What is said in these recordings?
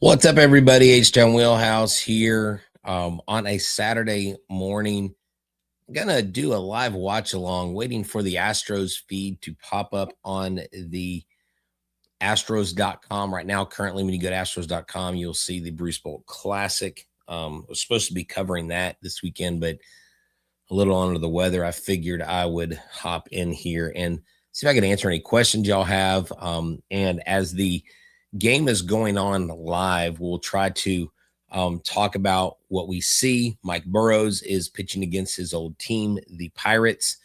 What's up, everybody? H-Town Wheelhouse here on a Saturday morning. I'm going to do a live watch along, waiting for the Astros feed to pop up on the Astros.com right now. Currently, when you go to Astros.com, you'll see the Bruce Bolt Classic. I was supposed to be covering that this weekend, but a little under the weather. I figured I would hop in here and see if I could answer any questions y'all have. And as the game is going on live, we'll try to talk about what we see. Mike Burrows is pitching against his old team, the Pirates.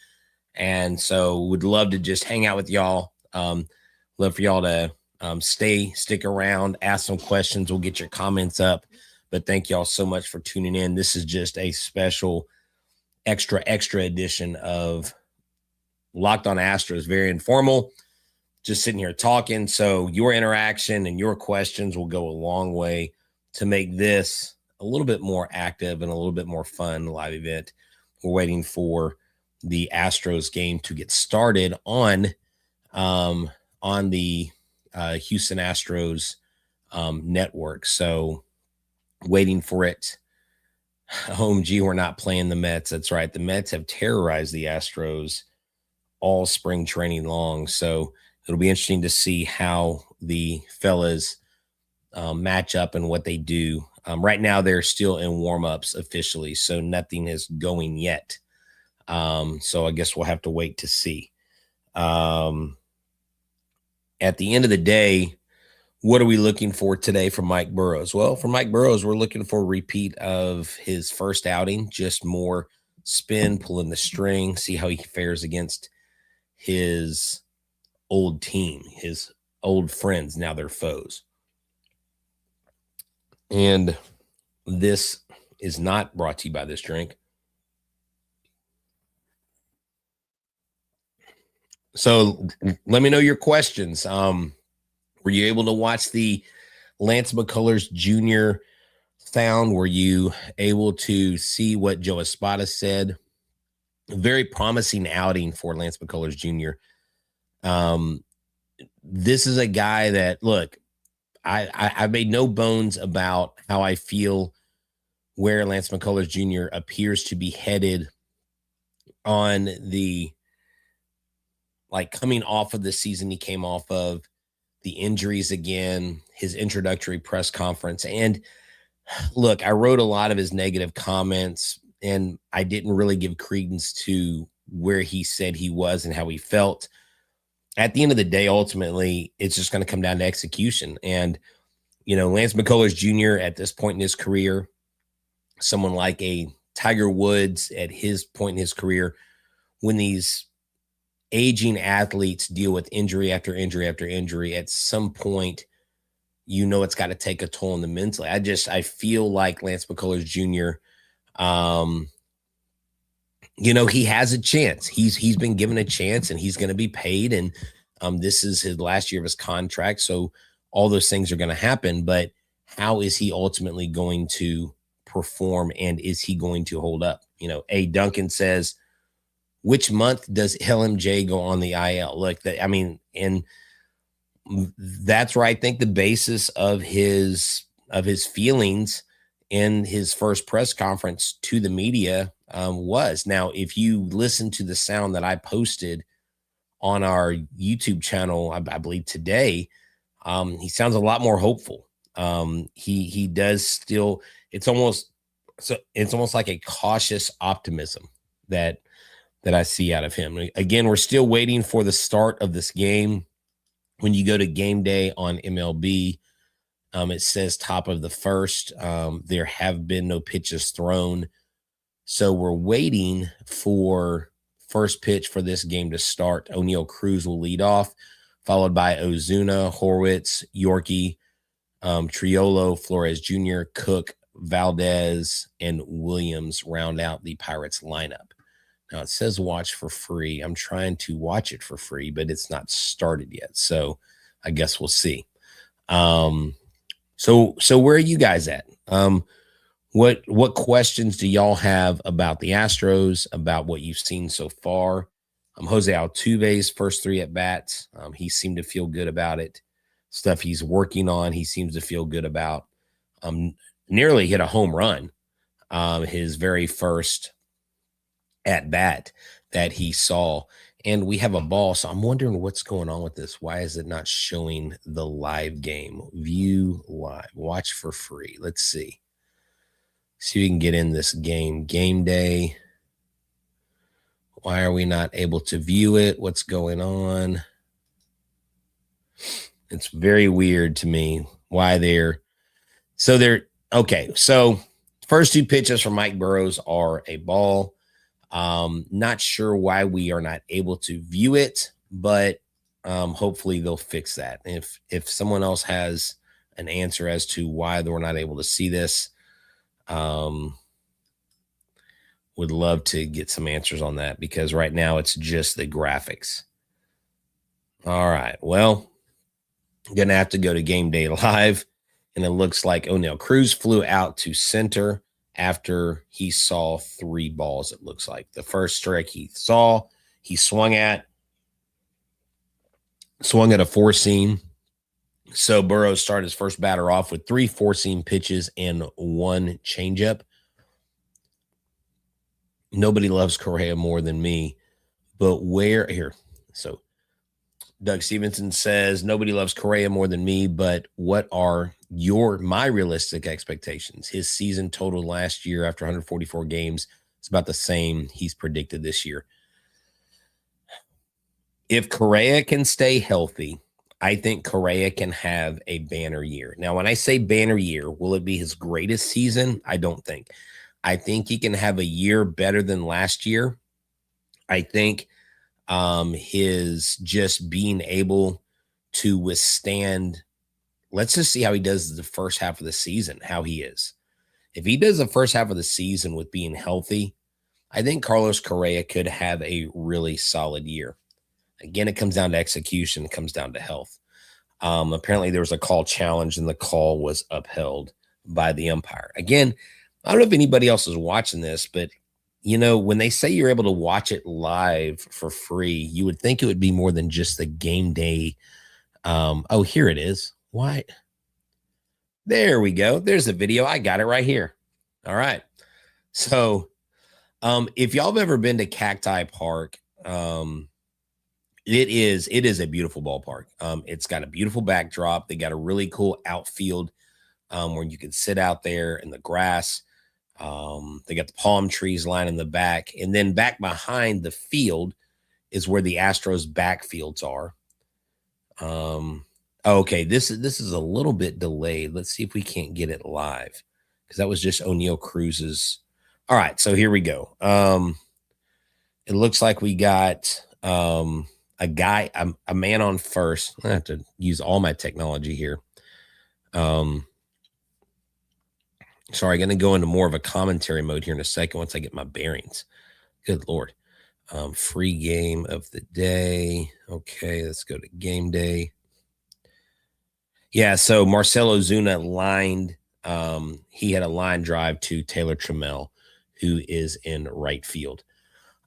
And so would love to just hang out with y'all. Love for y'all to stick around, ask some questions. We'll get your comments up. But thank y'all so much for tuning in. This is just a special extra edition of Locked on Astros. Very informal, just sitting here talking. So your interaction and your questions will go a long way to make this a little bit more active and a little bit more fun live event. We're waiting for the Astros game to get started on the Houston Astros network. So waiting for it. OMG, we're not playing the Mets. That's right. The Mets have terrorized the Astros all spring training long. So it'll be interesting to see how the fellas match up and what they do. Right now, they're still in warm-ups officially, so nothing is going yet. So I guess we'll have to wait to see. At the end of the day, what are we looking for today from Mike Burrows? Well, for Mike Burrows, we're looking for a repeat of his first outing, just more spin, pulling the string, see how he fares against his old team, his old friends, now they're foes. And this is not brought to you by this drink. So let me know your questions. Were you able to watch the Lance McCullers Jr. sound? Were you able to see what Joe Espada said? A very promising outing for Lance McCullers Jr. This is a guy that, look, I made no bones about how I feel where Lance McCullers Jr. appears to be headed on the, like, coming off of the season he came off of, the injuries again, his introductory press conference. And look, I wrote a lot of his negative comments, and I didn't really give credence to where he said he was and how he felt. At the end of the day, ultimately, it's just going to come down to execution. And, you know, Lance McCullers Jr. at this point in his career, someone like a Tiger Woods at his point in his career, when these aging athletes deal with injury after injury after injury, at some point, you know, it's got to take a toll on the mentally. I feel like Lance McCullers Jr., you know, he has a chance. He's been given a chance, and he's going to be paid. And this is his last year of his contract. So all those things are going to happen. But how is he ultimately going to perform, and is he going to hold up? You know, A. Duncan says, which month does LMJ go on the IL? Look, and that's where I think the basis of his feelings in his first press conference to the media was. Now, if you listen to the sound that I posted on our YouTube channel, I believe today, he sounds a lot more hopeful. He does still. It's almost like a cautious optimism that I see out of him. Again, we're still waiting for the start of this game. When you go to game day on MLB, it says top of the first. There have been no pitches thrown. So we're waiting for first pitch for this game to start. O'Neal Cruz will lead off, followed by Ozuna, Horwitz, Yorkie, Triolo, Flores Jr., Cook, Valdez, and Williams round out the Pirates lineup. Now, it says watch for free. I'm trying to watch it for free, but it's not started yet. So I guess we'll see. So where are you guys at? What questions do y'all have about the Astros, about what you've seen so far? Jose Altuve's first three at bats, he seemed to feel good about it. Stuff he's working on, he seems to feel good about. nearly hit a home run, his very first at bat that he saw. And we have a ball. So I'm wondering what's going on with this. Why is it not showing the live game? View live, watch for free. Let's see. See if we can get in this game. Game day. Why are we not able to view it? What's going on? It's very weird to me why they're okay. So first two pitches from Mike Burrows are a ball. Not sure why we are not able to view it, but hopefully they'll fix that. If someone else has an answer as to why we're not able to see this, would love to get some answers on that, because right now it's just the graphics. All right. Well, I'm going to have to go to Game Day Live, and it looks like O'Neill Cruz flew out to center after he saw three balls. It looks like the first strike he saw, he swung at a four-seam. So Burrows started his first batter off with three four-seam pitches and one changeup. Nobody loves Correa more than me, but where here? So Doug Stevenson says nobody loves Correa more than me, but what are my realistic expectations? His season total last year after 144 games, it's about the same he's predicted this year. If Correa can stay healthy, I think Correa can have a banner year. Now, when I say banner year, will it be his greatest season? I don't think. I think he can have a year better than last year. I think his just being able to withstand, let's just see how he does the first half of the season, how he is. If he does the first half of the season with being healthy, I think Carlos Correa could have a really solid year. Again, it comes down to execution. It comes down to health. Apparently, there was a call challenge, and the call was upheld by the umpire. Again, I don't know if anybody else is watching this, but, when they say you're able to watch it live for free, you would think it would be more than just the game day. Oh, here it is. Why? There we go. There's the video. I got it right here. All right. So if y'all have ever been to Cacti Park, it is a beautiful ballpark. It's got a beautiful backdrop. They got a really cool outfield where you can sit out there in the grass. They got the palm trees lining the back, and then back behind the field is where the Astros backfields are. Okay, this is a little bit delayed. Let's see if we can't get it live, because that was just O'Neill Cruz's. All right, so here we go. It looks like we got a man on first. I have to use all my technology here. Sorry, going to go into more of a commentary mode here in a second once I get my bearings. Good Lord. Free game of the day. Okay, let's go to game day. Yeah, so Marcell Ozuna lined. He had a line drive to Taylor Trammell, who is in right field.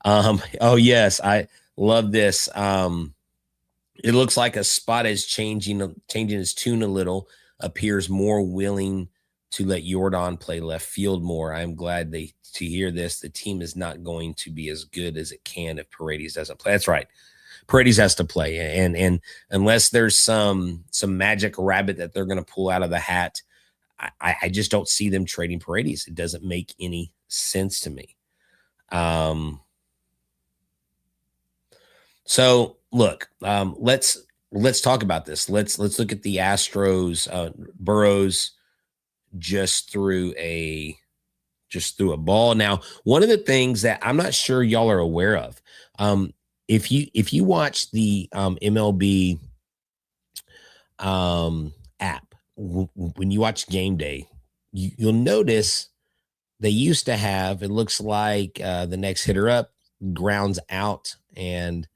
Oh, yes, I love this. It looks like a spot is changing his tune a little, appears more willing to let Jordan play left field more. I'm glad to hear this. The team is not going to be as good as it can if Paredes doesn't play. That's right. Paredes has to play. And unless there's some magic rabbit that they're going to pull out of the hat, I just don't see them trading Paredes. It doesn't make any sense to me. So look, let's talk about this. Let's look at the Astros. Burrows just threw a ball. Now, one of the things that I'm not sure y'all are aware of, if you watch the MLB app, when you watch Game Day, you'll notice they used to have, it looks like the next hitter up grounds out, and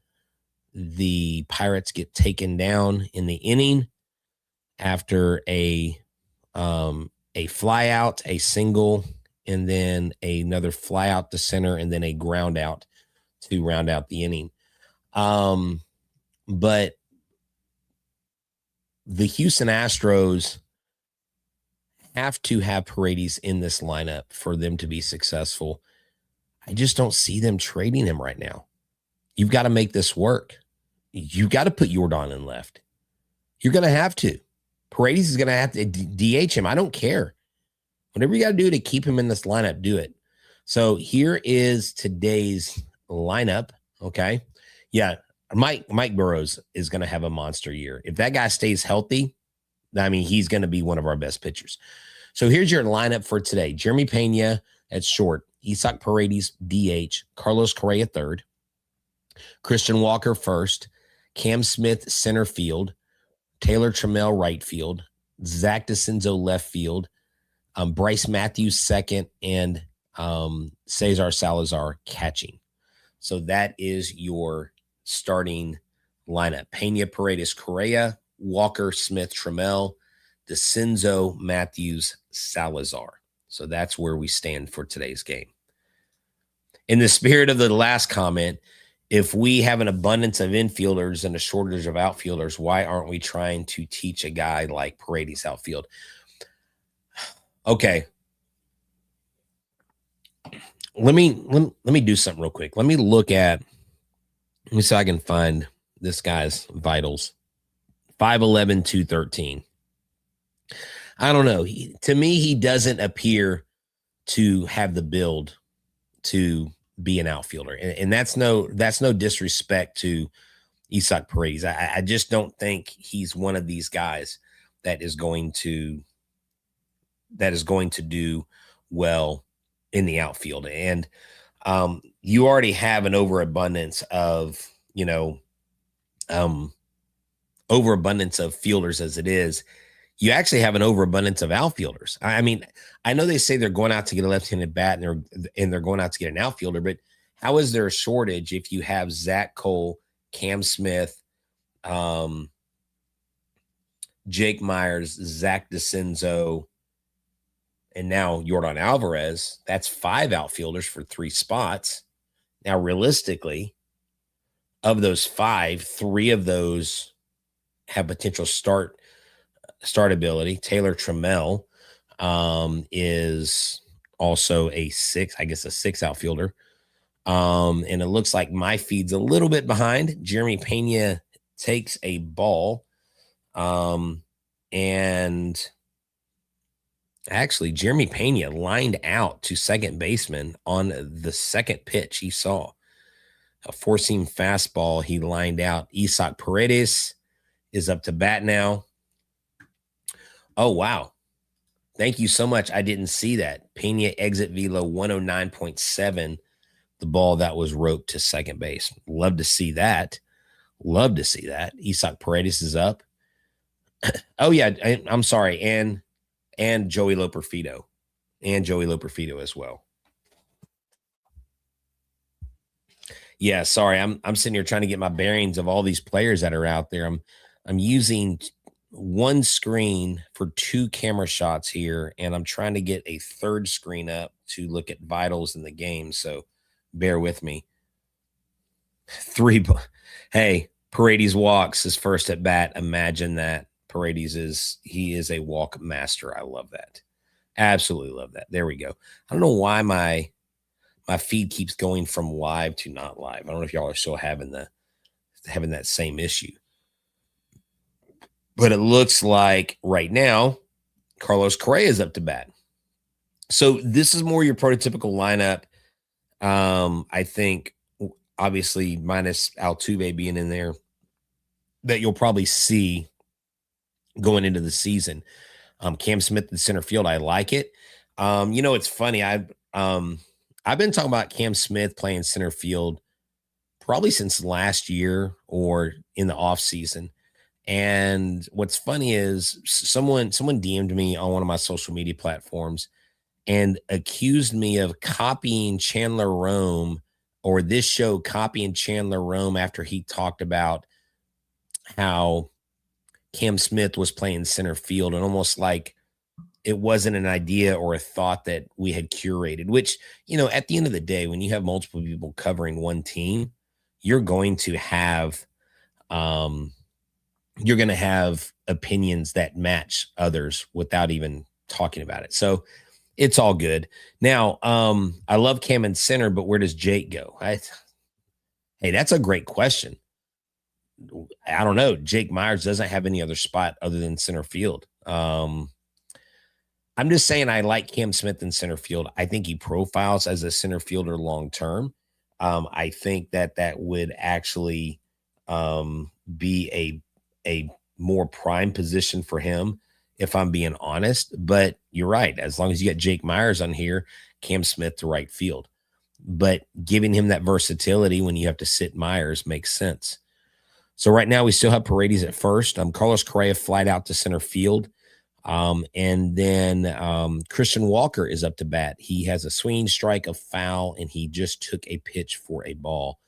the Pirates get taken down in the inning after a fly out, a single, and then another fly out to center, and then a ground out to round out the inning. But the Houston Astros have to have Paredes in this lineup for them to be successful. I just don't see them trading him right now. You've got to make this work. You've got to put Jordan in left. You're going to have to. Paredes is going to have to DH him. I don't care. Whatever you got to do to keep him in this lineup, do it. So here is today's lineup. Okay. Yeah. Mike Burrows is going to have a monster year. If that guy stays healthy, I mean, he's going to be one of our best pitchers. So here's your lineup for today. Jeremy Pena at short, Isaac Paredes, DH, Carlos Correa third, Christian Walker first, Cam Smith center field, Taylor Trammell right field, Zach DeCenzo left field, Bryce Matthews second, and Cesar Salazar catching. So that is your starting lineup. Pena, Paredes, Correa, Walker, Smith, Trammell, DeCenzo, Matthews, Salazar. So that's where we stand for today's game. In the spirit of the last comment, if we have an abundance of infielders and a shortage of outfielders, why aren't we trying to teach a guy like Paredes outfield? Okay. Let me do something real quick. Let me see if I can find this guy's vitals. 5'11", 213. I don't know. To me, he doesn't appear to have the build to be an outfielder. And that's no disrespect to Isaac Paredes. I just don't think he's one of these guys that is going to do well in the outfield. And you already have an overabundance of fielders as it is. You actually have an overabundance of outfielders. I mean, I know they say they're going out to get a left-handed bat and they're going out to get an outfielder, but how is there a shortage if you have Zach Cole, Cam Smith, Jake Myers, Zach DeCenzo, and now Jordan Alvarez? That's 5 outfielders for 3 spots. Now, realistically, of those 5, 3 of those have potential startability. Taylor Trammell is also a 6 outfielder. And it looks like my feed's a little bit behind. Jeremy Pena takes a ball. And actually, Jeremy Pena lined out to second baseman on the second pitch he saw. A 4-seam fastball he lined out. Isaac Paredes is up to bat now. Oh, wow. Thank you so much. I didn't see that. Pena exit velo 109.7. The ball that was roped to second base. Love to see that. Isaac Paredes is up. Oh, yeah. I'm sorry. And Joey Loperfido. As well. Yeah, sorry. I'm sitting here trying to get my bearings of all these players that are out there. I'm using one screen for 2 camera shots here, and I'm trying to get a third screen up to look at vitals in the game. So bear with me. 3. Hey, Paredes walks his first at bat. Imagine that. Paredes is a walk master. I love that. Absolutely love that. There we go. I don't know why my feed keeps going from live to not live. I don't know if y'all are still having that same issue. But it looks like right now, Carlos Correa is up to bat. So this is more your prototypical lineup. I think, obviously, minus Altuve being in there, that you'll probably see going into the season. Cam Smith in center field, I like it. It's funny. I've been talking about Cam Smith playing center field probably since last year or in the offseason. And what's funny is someone DM'd me on one of my social media platforms and accused me of copying Chandler Rome, or this show copying Chandler Rome, after he talked about how Cam Smith was playing center field, and almost like it wasn't an idea or a thought that we had curated, which, at the end of the day, when you have multiple people covering one team, you're going to have opinions that match others without even talking about it. So it's all good. Now, I love Cam in center, but where does Jake go? Hey, that's a great question. I don't know. Jake Myers doesn't have any other spot other than center field. I'm just saying I like Cam Smith in center field. I think he profiles as a center fielder long term. I think that would actually be a more prime position for him, if I'm being honest. But you're right. As long as you got Jake Myers on here, Cam Smith to right field. But giving him that versatility when you have to sit Myers makes sense. So right now we still have Paredes at first. Carlos Correa flight out to center field. And then Christian Walker is up to bat. He has a swinging strike, a foul, and he just took a pitch for a ball.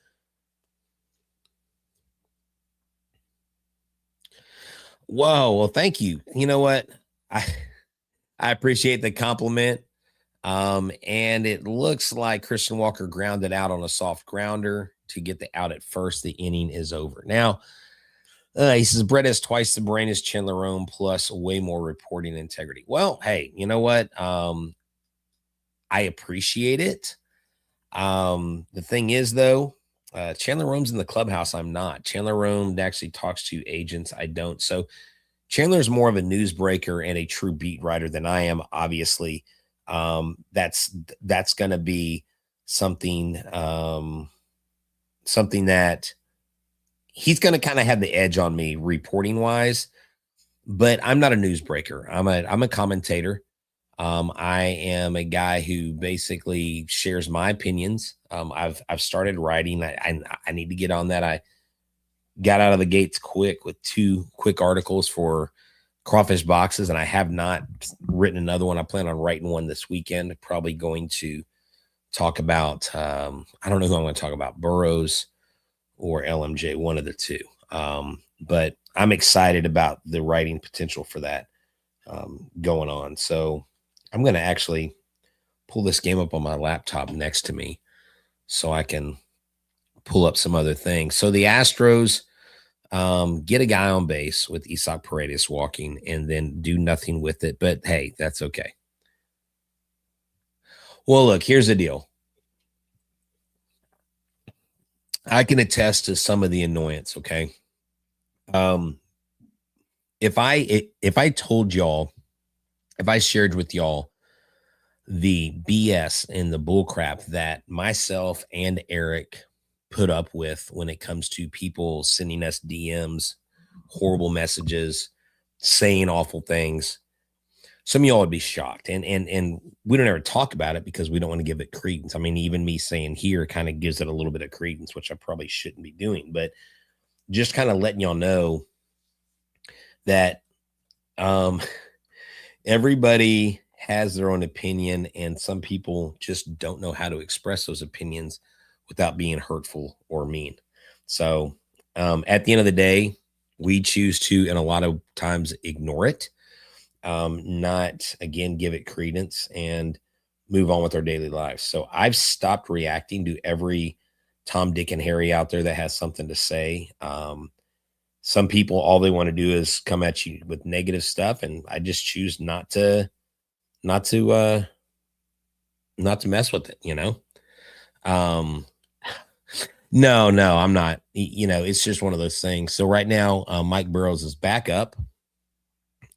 Whoa, well, thank you. You know what? I appreciate the compliment. And it looks like Christian Walker grounded out on a soft grounder to get the out at first. The inning is over. Now, he says Brett has twice the brain as Chandler Rome, plus way more reporting integrity. Well, hey, you know what? I appreciate it. The thing is, though, Chandler Rome's in the clubhouse. I'm not. Chandler Rome actually talks to agents. I don't. So Chandler's more of a newsbreaker and a true beat writer than I am, obviously. That's going to be something something that he's going to kind of have the edge on me reporting wise, but I'm not a newsbreaker. I'm a commentator. I am a guy who basically shares my opinions. I've started writing. I need to get on that. I got out of the gates quick with 2 quick articles for Crawfish Boxes, and I have not written another one. I plan on writing one this weekend. Probably going to talk about I don't know who I'm going to talk about, Burrows or LMJ, one of the two. But I'm excited about the writing potential for that going on. So I'm going to actually pull this game up on my laptop next to me so I can pull up some other things. So the Astros get a guy on base with Isaac Paredes walking and then do nothing with it. But hey, that's okay. Well, look, here's the deal. I can attest to some of the annoyance, okay? If I told y'all, if I shared with y'all the BS and the bullcrap that myself and Eric put up with when it comes to people sending us DMs, horrible messages, saying awful things, some of y'all would be shocked. And we don't ever talk about it because we don't want to give it credence. I mean, even me saying here kind of gives it a little bit of credence, which I probably shouldn't be doing, but just kind of letting y'all know that everybody has their own opinion, and some people just don't know how to express those opinions without being hurtful or mean. So at the end of the day, we choose to, and a lot of times, ignore it, not, again, give it credence and move on with our daily lives. So I've stopped reacting to every Tom, Dick, and Harry out there that has something to say. Some people, all they want to do is come at you with negative stuff, and I just choose not to mess with it, you know? No, I'm not. You know, it's just one of those things. So right now, Mike Burrows is back up.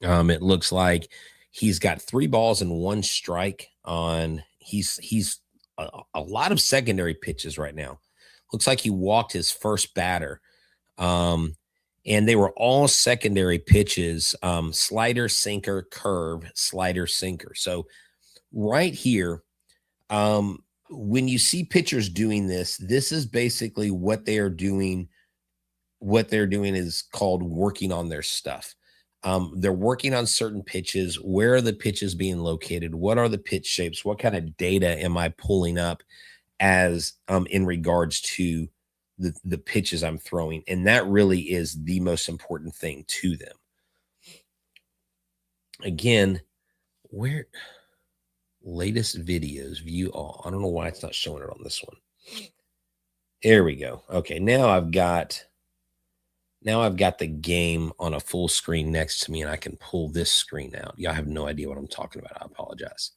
It looks like he's got 3 balls and 1 strike on. He's a lot of secondary pitches right now. Looks like he walked his first batter. And they were all secondary pitches, slider, sinker, curve, slider, sinker. So right here, when you see pitchers doing this, this is basically what they are doing. What they're doing is called working on their stuff. They're working on certain pitches. Where are the pitches being located? What are the pitch shapes? What kind of data am I pulling up as in regards to the pitches I'm throwing? And that really is the most important thing to them. Again, where latest videos, view all. I don't know why it's not showing it on this one. There we go. Okay, now I've got Now I've got the game on a full screen next to me, and I can pull this screen out. Y'all have no idea what I'm talking about. I apologize.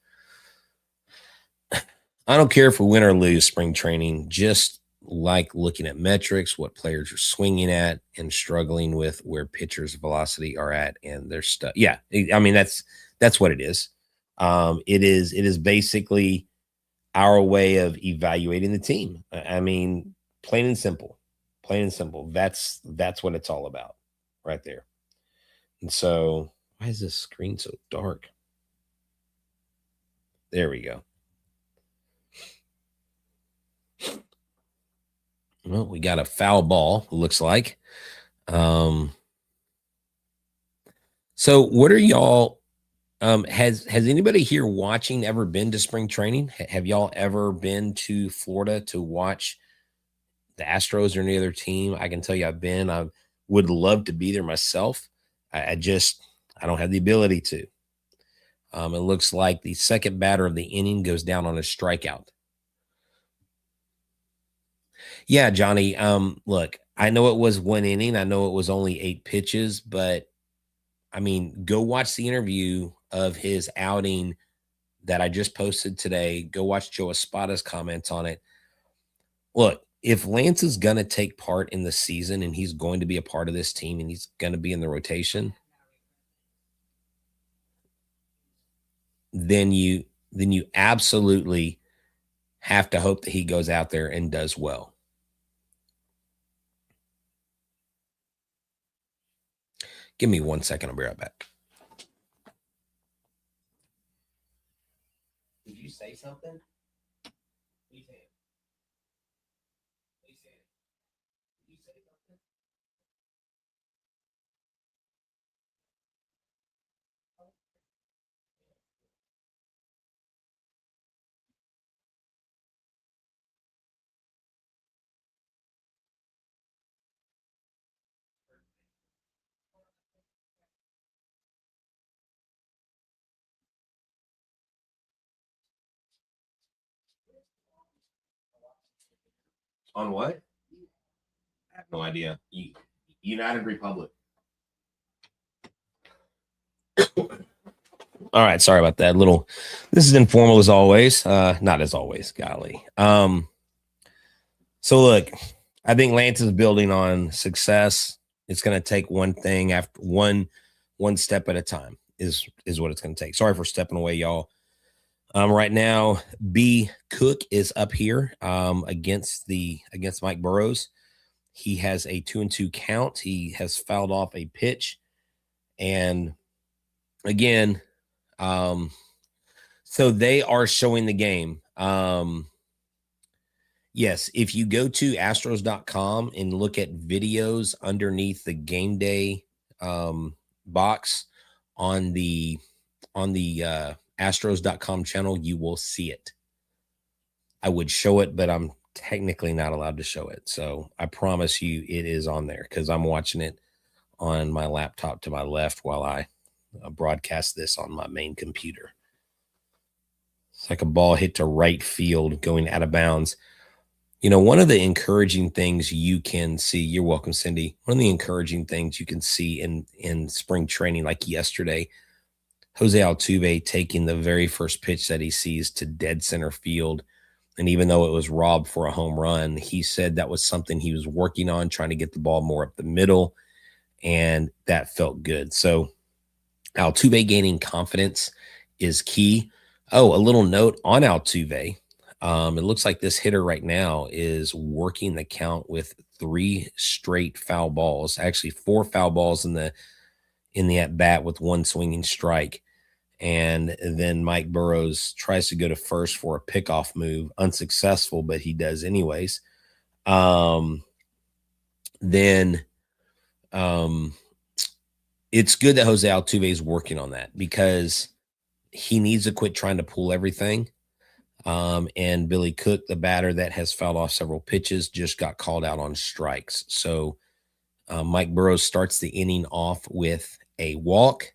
I don't care if we win or lose spring training, just like looking at metrics, what players are swinging at, and struggling with where pitchers' velocity are at and their stuff. Yeah, I mean that's what it is. It is basically our way of evaluating the team. I mean, plain and simple, plain and simple. That's what it's all about, right there. And so, why is this screen so dark? There we go. Well, we got a foul ball, looks like. Um, so what are y'all has anybody here watching ever been to spring training? Have y'all ever been to Florida to watch the Astros or any other team? I can tell you I've been. I would love to be there myself. I don't have the ability to. It looks like the second batter of the inning goes down on a strikeout. Yeah, Johnny. Look, I know it was one inning. I know it was only 8 pitches, but I mean, go watch the interview of his outing that I just posted today. Go watch Joe Espada's comments on it. Look, if Lance is going to take part in the season and he's going to be a part of this team and he's going to be in the rotation, then you absolutely have to hope that he goes out there and does well. Give me 1 second. I'll be right back. Did you say something? Please say it. Please say it. Did you say something? On what? I have no idea. United Republic. All right, sorry about that. This is informal as always. Not as always, golly. So look, I think Lance is building on success. It's going to take one thing after one step at a time is what it's going to take. Sorry for stepping away, y'all. Right now, B Cook is up here against Mike Burrows. He has a 2-2 count. He has fouled off a pitch, and again, so they are showing the game. Yes, if you go to astros.com and look at videos underneath the game day box on the astros.com channel, you will see it. I would show it, but I'm technically not allowed to show it. So I promise you it is on there because I'm watching it on my laptop to my left while I broadcast this on my main computer. It's like a ball hit to right field going out of bounds. You know, one of the encouraging things you can see, you're welcome, Cindy. One of the encouraging things you can see in spring training, like yesterday, Jose Altuve taking the very first pitch that he sees to dead center field. And even though it was robbed for a home run, he said that was something he was working on, trying to get the ball more up the middle. And that felt good. So Altuve gaining confidence is key. Oh, a little note on Altuve. It looks like this hitter right now is working the count with 3 straight foul balls, actually 4 foul balls in the at bat with 1 swinging strike. And then Mike Burrows tries to go to first for a pickoff move, unsuccessful, but he does anyways. Then it's good that Jose Altuve is working on that because he needs to quit trying to pull everything. And Billy Cook, the batter that has fouled off several pitches, just got called out on strikes. So Mike Burrows starts the inning off with a walk,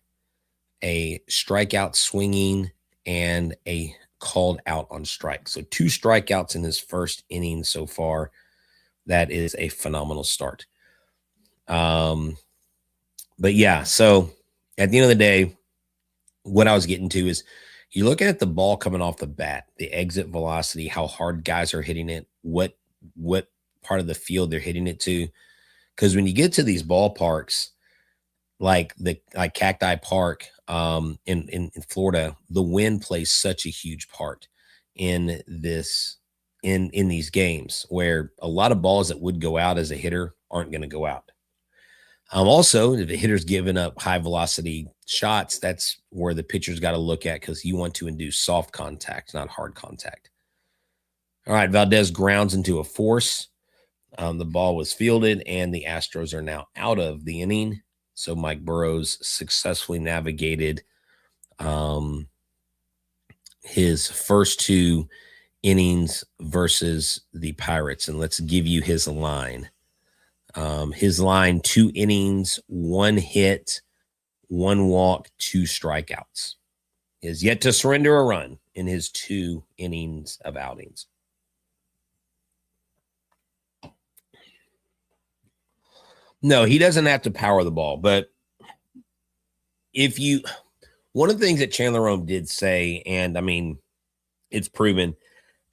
a strikeout swinging, and a called out on strike. So 2 strikeouts in his first inning so far. That is a phenomenal start. But yeah, so at the end of the day, what I was getting to is you're looking at the ball coming off the bat, the exit velocity, how hard guys are hitting it, what part of the field they're hitting it to. Because when you get to these ballparks, like Cacti Park in Florida, the wind plays such a huge part in this in these games where a lot of balls that would go out as a hitter aren't going to go out. Also, if the hitter's giving up high velocity shots, that's where the pitcher's got to look at because you want to induce soft contact, not hard contact. All right, Valdez grounds into a force. The ball was fielded, and the Astros are now out of the inning. So Mike Burrows successfully navigated his first 2 innings versus the Pirates. And let's give you his line. His line: 2 innings, 1 hit, 1 walk, 2 strikeouts. He has yet to surrender a run in his 2 innings of outings. No, he doesn't have to power the ball, but one of the things that Chandler Rome did say, and I mean, it's proven,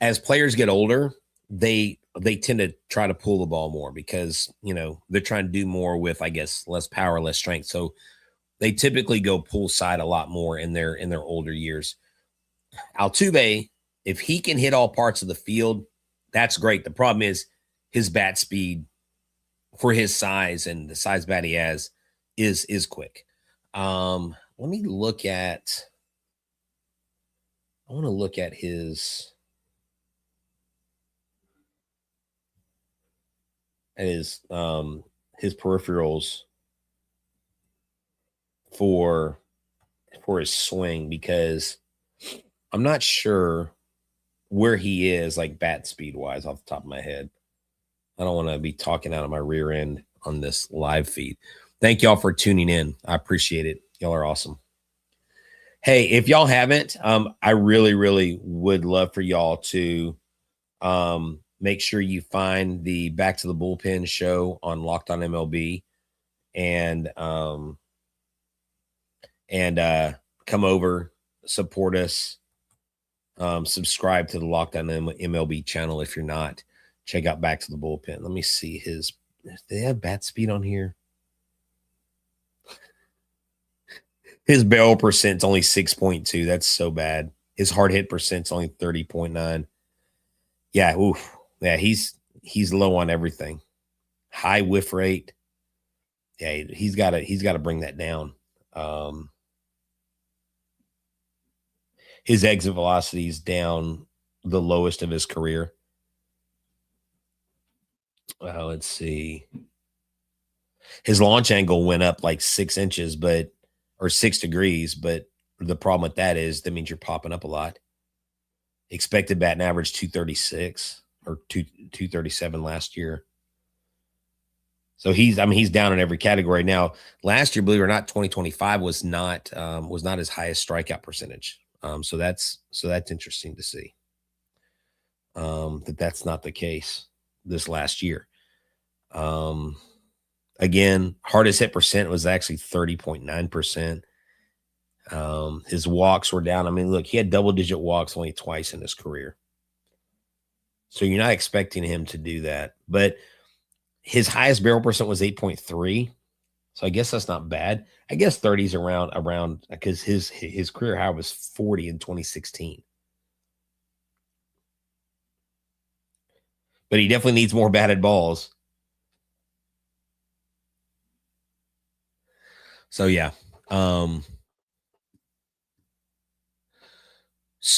as players get older, they tend to try to pull the ball more because, they're trying to do more with, I guess, less power, less strength. So they typically go pull side a lot more in their older years. Altuve, if he can hit all parts of the field, that's great. The problem is his bat speed for his size and the size bat he has is quick. Let me look at. I want to look at his peripherals for his swing because I'm not sure where he is like bat speed wise off the top of my head. I don't want to be talking out of my rear end on this live feed. Thank y'all for tuning in. I appreciate it. Y'all are awesome. Hey, if y'all haven't, I really, really would love for y'all to make sure you find the Back to the Bullpen show on Locked On MLB and come over, support us, subscribe to the Locked On MLB channel if you're not. Check out Back to the Bullpen. Let me see do they have bat speed on here? His barrel percent's only 6.2. That's so bad. His hard hit percent's only 30.9. Yeah, oof. Yeah, he's low on everything. High whiff rate. Yeah, he's got to bring that down. His exit velocity is down the lowest of his career. Let's see. His launch angle went up like 6 inches, or 6 degrees. But the problem with that means you're popping up a lot. Expected batting average 236 or 237 last year. So he's down in every category. Now, last year, believe it or not, 2025 was not his highest strikeout percentage. So that's interesting to see. That's not the case this last year. Again, hardest hit percent was actually 30.9%. His walks were down. I mean, look, he had double-digit walks only twice in his career. So you're not expecting him to do that. But his highest barrel percent was 8.3. So I guess that's not bad. I guess 30's around because his career high was 40 in 2016. But he definitely needs more batted balls. So yeah.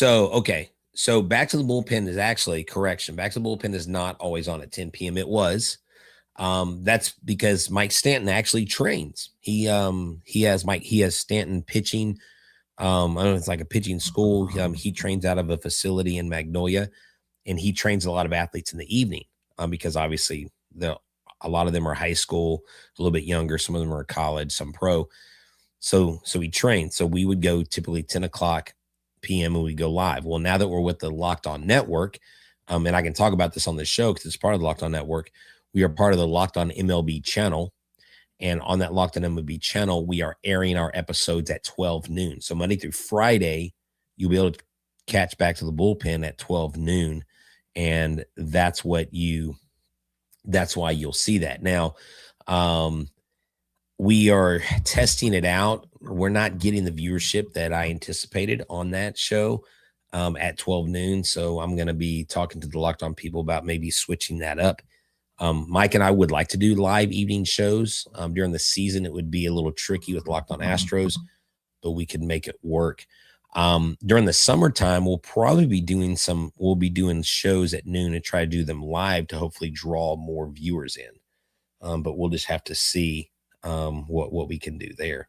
Okay. So Back to the Bullpen is actually correction. Back to the Bullpen is not always on at 10 p.m. It was. That's because Mike Stanton actually trains. He has Stanton pitching. I don't know, it's like a pitching school. He trains out of a facility in Magnolia, and he trains a lot of athletes in the evening. Because obviously a lot of them are high school, a little bit younger. Some of them are college, some pro. So he trained. So we would go typically 10 o'clock p.m. and we go live. Well, now that we're with the Locked On Network, and I can talk about this on the show because it's part of the Locked On Network, we are part of the Locked On MLB channel. And on that Locked On MLB channel, we are airing our episodes at 12 noon. So Monday through Friday, you'll be able to catch Back to the Bullpen at 12 noon. And that's why you'll see that. Now, we are testing it out. We're not getting the viewership that I anticipated on that show at 12 noon. So I'm going to be talking to the Locked On people about maybe switching that up. Mike and I would like to do live evening shows. During the season, it would be a little tricky with Locked On Astros, but we could make it work. During the summertime, we'll be doing shows at noon and try to do them live to hopefully draw more viewers in. But we'll just have to see what we can do there.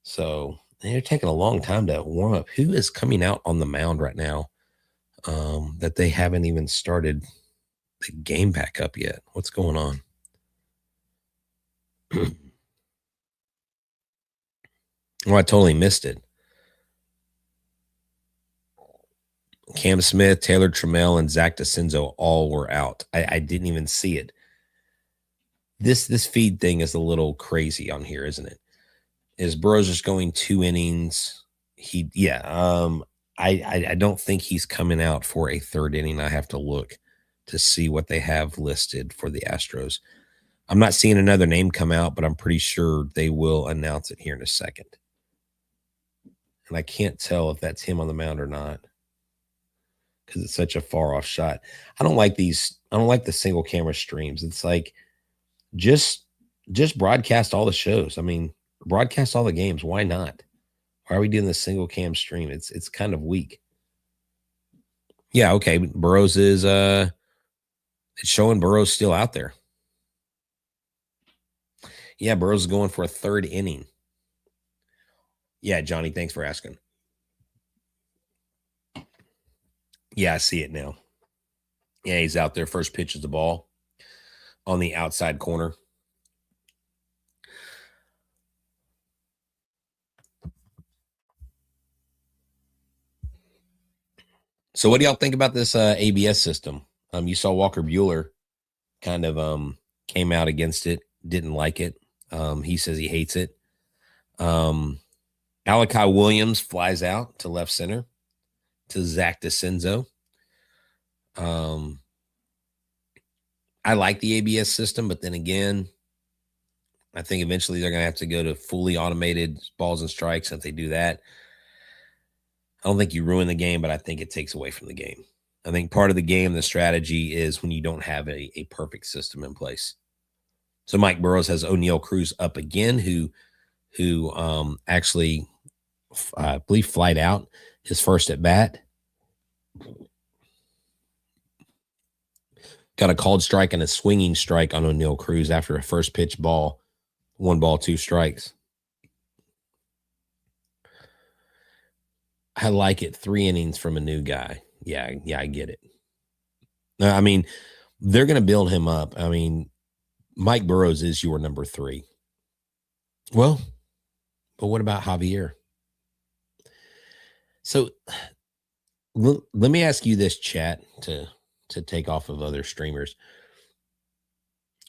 So they're taking a long time to warm up. Who is coming out on the mound right now that they haven't even started the game back up yet? What's going on? Oh, I totally missed it. Cam Smith, Taylor Trammell, and Zach DeCenzo all were out. I didn't even see it. This feed thing is a little crazy on here, isn't it? Is Burrows just going 2 innings? I don't think he's coming out for a 3rd inning. I have to look to see what they have listed for the Astros. I'm not seeing another name come out, but I'm pretty sure they will announce it here in a second. And I can't tell if that's him on the mound or not because it's such a far off shot. I don't like these. I don't like the single camera streams. It's like just broadcast all the shows. I mean, broadcast all the games. Why not? Why are we doing the single cam stream? It's kind of weak. Yeah, okay. Burrows is it's showing Burrows still out there. Yeah, Burrows is going for a 3rd inning. Yeah, Johnny, thanks for asking. Yeah, I see it now. Yeah, he's out there. First pitch is the ball on the outside corner. So what do y'all think about this ABS system? You saw Walker Buehler kind of came out against it, didn't like it. He says he hates it. Alakai Williams flies out to left center to Zach DeCenzo. I like the ABS system, but then again, I think eventually they're going to have to go to fully automated balls and strikes. If they do that, I don't think you ruin the game, but I think it takes away from the game. I think part of the game, the strategy is when you don't have a perfect system in place. So Mike Burrows has O'Neal Cruz up again, who actually, I believe, flied out his first at bat. Got a called strike and a swinging strike on O'Neal Cruz after a first pitch ball, 1 ball, 2 strikes. I like it. 3 innings from a new guy. Yeah, I get it. I mean, they're going to build him up. I mean, Mike Burrows is your number 3. Well, but what about Javier? So let me ask you this, chat, to take off of other streamers.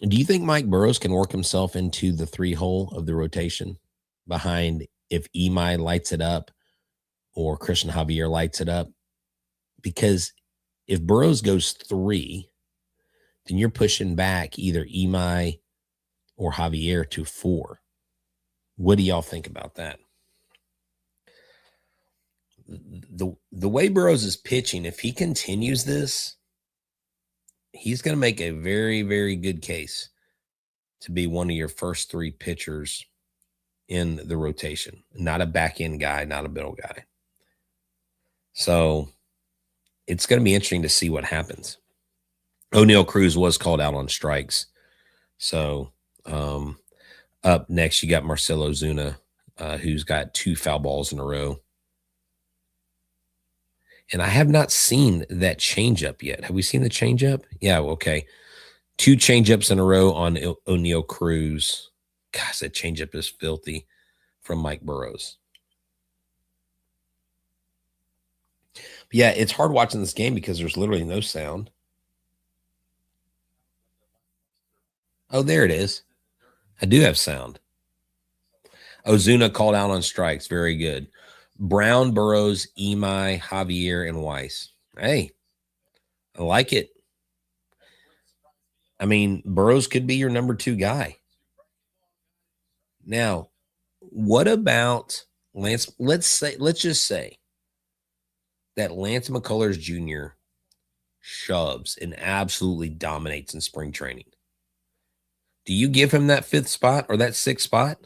Do you think Mike Burrows can work himself into the 3 hole of the rotation behind if Imai lights it up or Christian Javier lights it up? Because if Burrows goes 3, then you're pushing back either Imai or Javier to 4. What do y'all think about that? The way Burrows is pitching, if he continues this, he's going to make a very, very good case to be one of your first 3 pitchers in the rotation. Not a back end guy, not a middle guy. So it's going to be interesting to see what happens. O'Neal Cruz was called out on strikes. So up next, you got Marcelo Zuna, who's got 2 foul balls in a row. And I have not seen that changeup yet. Have we seen the changeup? Yeah, okay. 2 changeups in a row on O'Neal Cruz. Gosh, that changeup is filthy from Mike Burrows. But yeah, it's hard watching this game because there's literally no sound. Oh, there it is. I do have sound. Ozuna called out on strikes. Very good. Brown, Burrows, Imai, Javier, and Weiss. Hey, I like it. I mean, Burrows could be your number 2 guy. Now, what about Lance? Let's just say that Lance McCullers Jr. shoves and absolutely dominates in spring training. Do you give him that 5th spot or that 6th spot?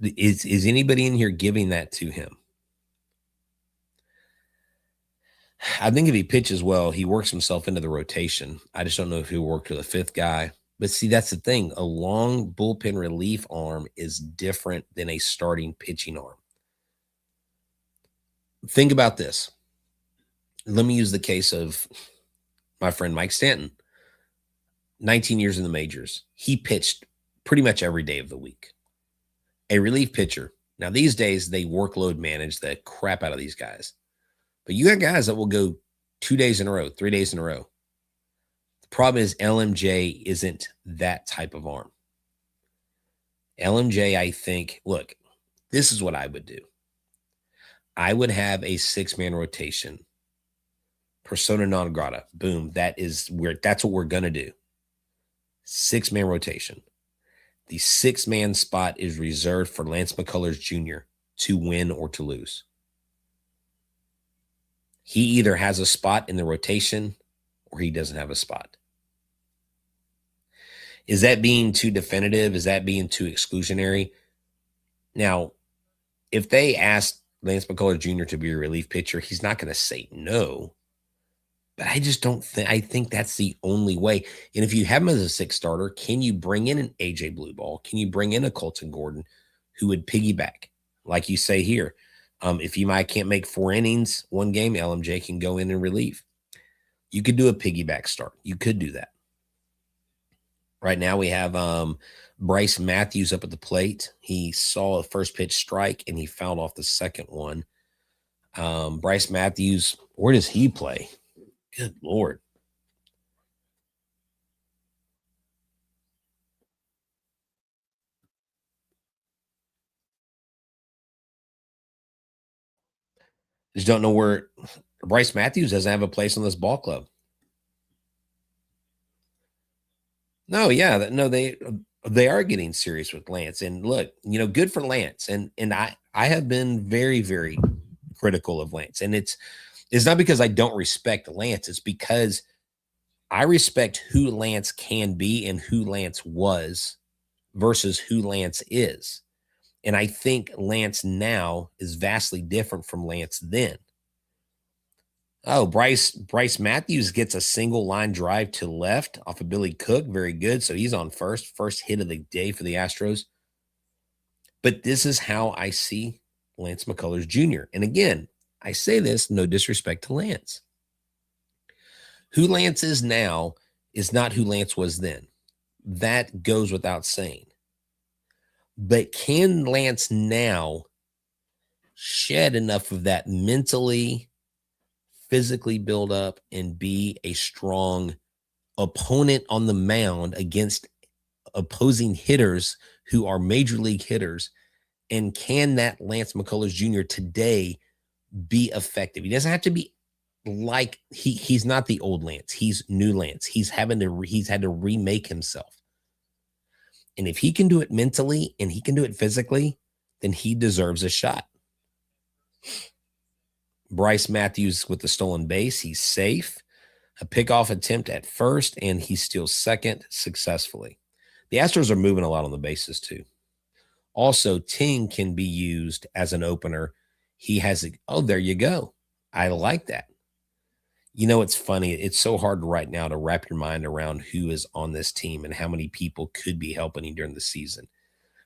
Is anybody in here giving that to him? I think if he pitches well, he works himself into the rotation. I just don't know if he'll work to the 5th guy. But see, that's the thing. A long bullpen relief arm is different than a starting pitching arm. Think about this. Let me use the case of my friend Mike Stanton. 19 years in the majors. He pitched pretty much every day of the week. A relief pitcher. Now, these days, they workload manage the crap out of these guys. But you got guys that will go 2 days in a row, 3 days in a row. The problem is LMJ isn't that type of arm. LMJ, I think, look, this is what I would do. I would have a 6-man rotation. Persona non grata. Boom. That's what we're going to do. 6-man rotation. The 6-man spot is reserved for Lance McCullers Jr. to win or to lose. He either has a spot in the rotation or he doesn't have a spot. Is that being too definitive? Is that being too exclusionary? Now, if they ask Lance McCullers Jr. to be a relief pitcher, he's not going to say no. But I just don't think, I think that's the only way. And if you have him as a 6th starter, can you bring in an AJ Blueball? Can you bring in a Colton Gordon who would piggyback? Like you say here, if you might can't make 4 innings one game, LMJ can go in and relieve. You could do a piggyback start. You could do that. Right now we have Bryce Matthews up at the plate. He saw a first pitch strike and he fouled off the second one. Bryce Matthews, where does he play? Good Lord. Just don't know where Bryce Matthews doesn't have a place on this ball club. No, yeah, no, they are getting serious with Lance. And look, good for Lance. And I have been very, very critical of Lance. And it's not because I don't respect Lance. It's because I respect who Lance can be and who Lance was versus who Lance is. And I think Lance now is vastly different from Lance then. Oh, Bryce Matthews gets a single line drive to left off of Billy Cook. Very good. So he's on first hit of the day for the Astros. But this is how I see Lance McCullers Jr. And again, I say this, no disrespect to Lance. Who Lance is now is not who Lance was then. That goes without saying. But can Lance now shed enough of that mentally, physically build up and be a strong opponent on the mound against opposing hitters who are major league hitters? And can that Lance McCullers Jr. today be effective? He doesn't have to be like he's not the old Lance. He's new Lance. He's had to remake himself. And if he can do it mentally and he can do it physically, then he deserves a shot. Bryce Matthews with the stolen base. He's safe. A pickoff attempt at first, and he steals second successfully. The Astros are moving a lot on the bases too. Also, Ting can be used as an opener. He has there you go. I like that. It's funny. It's so hard right now to wrap your mind around who is on this team and how many people could be helping him during the season.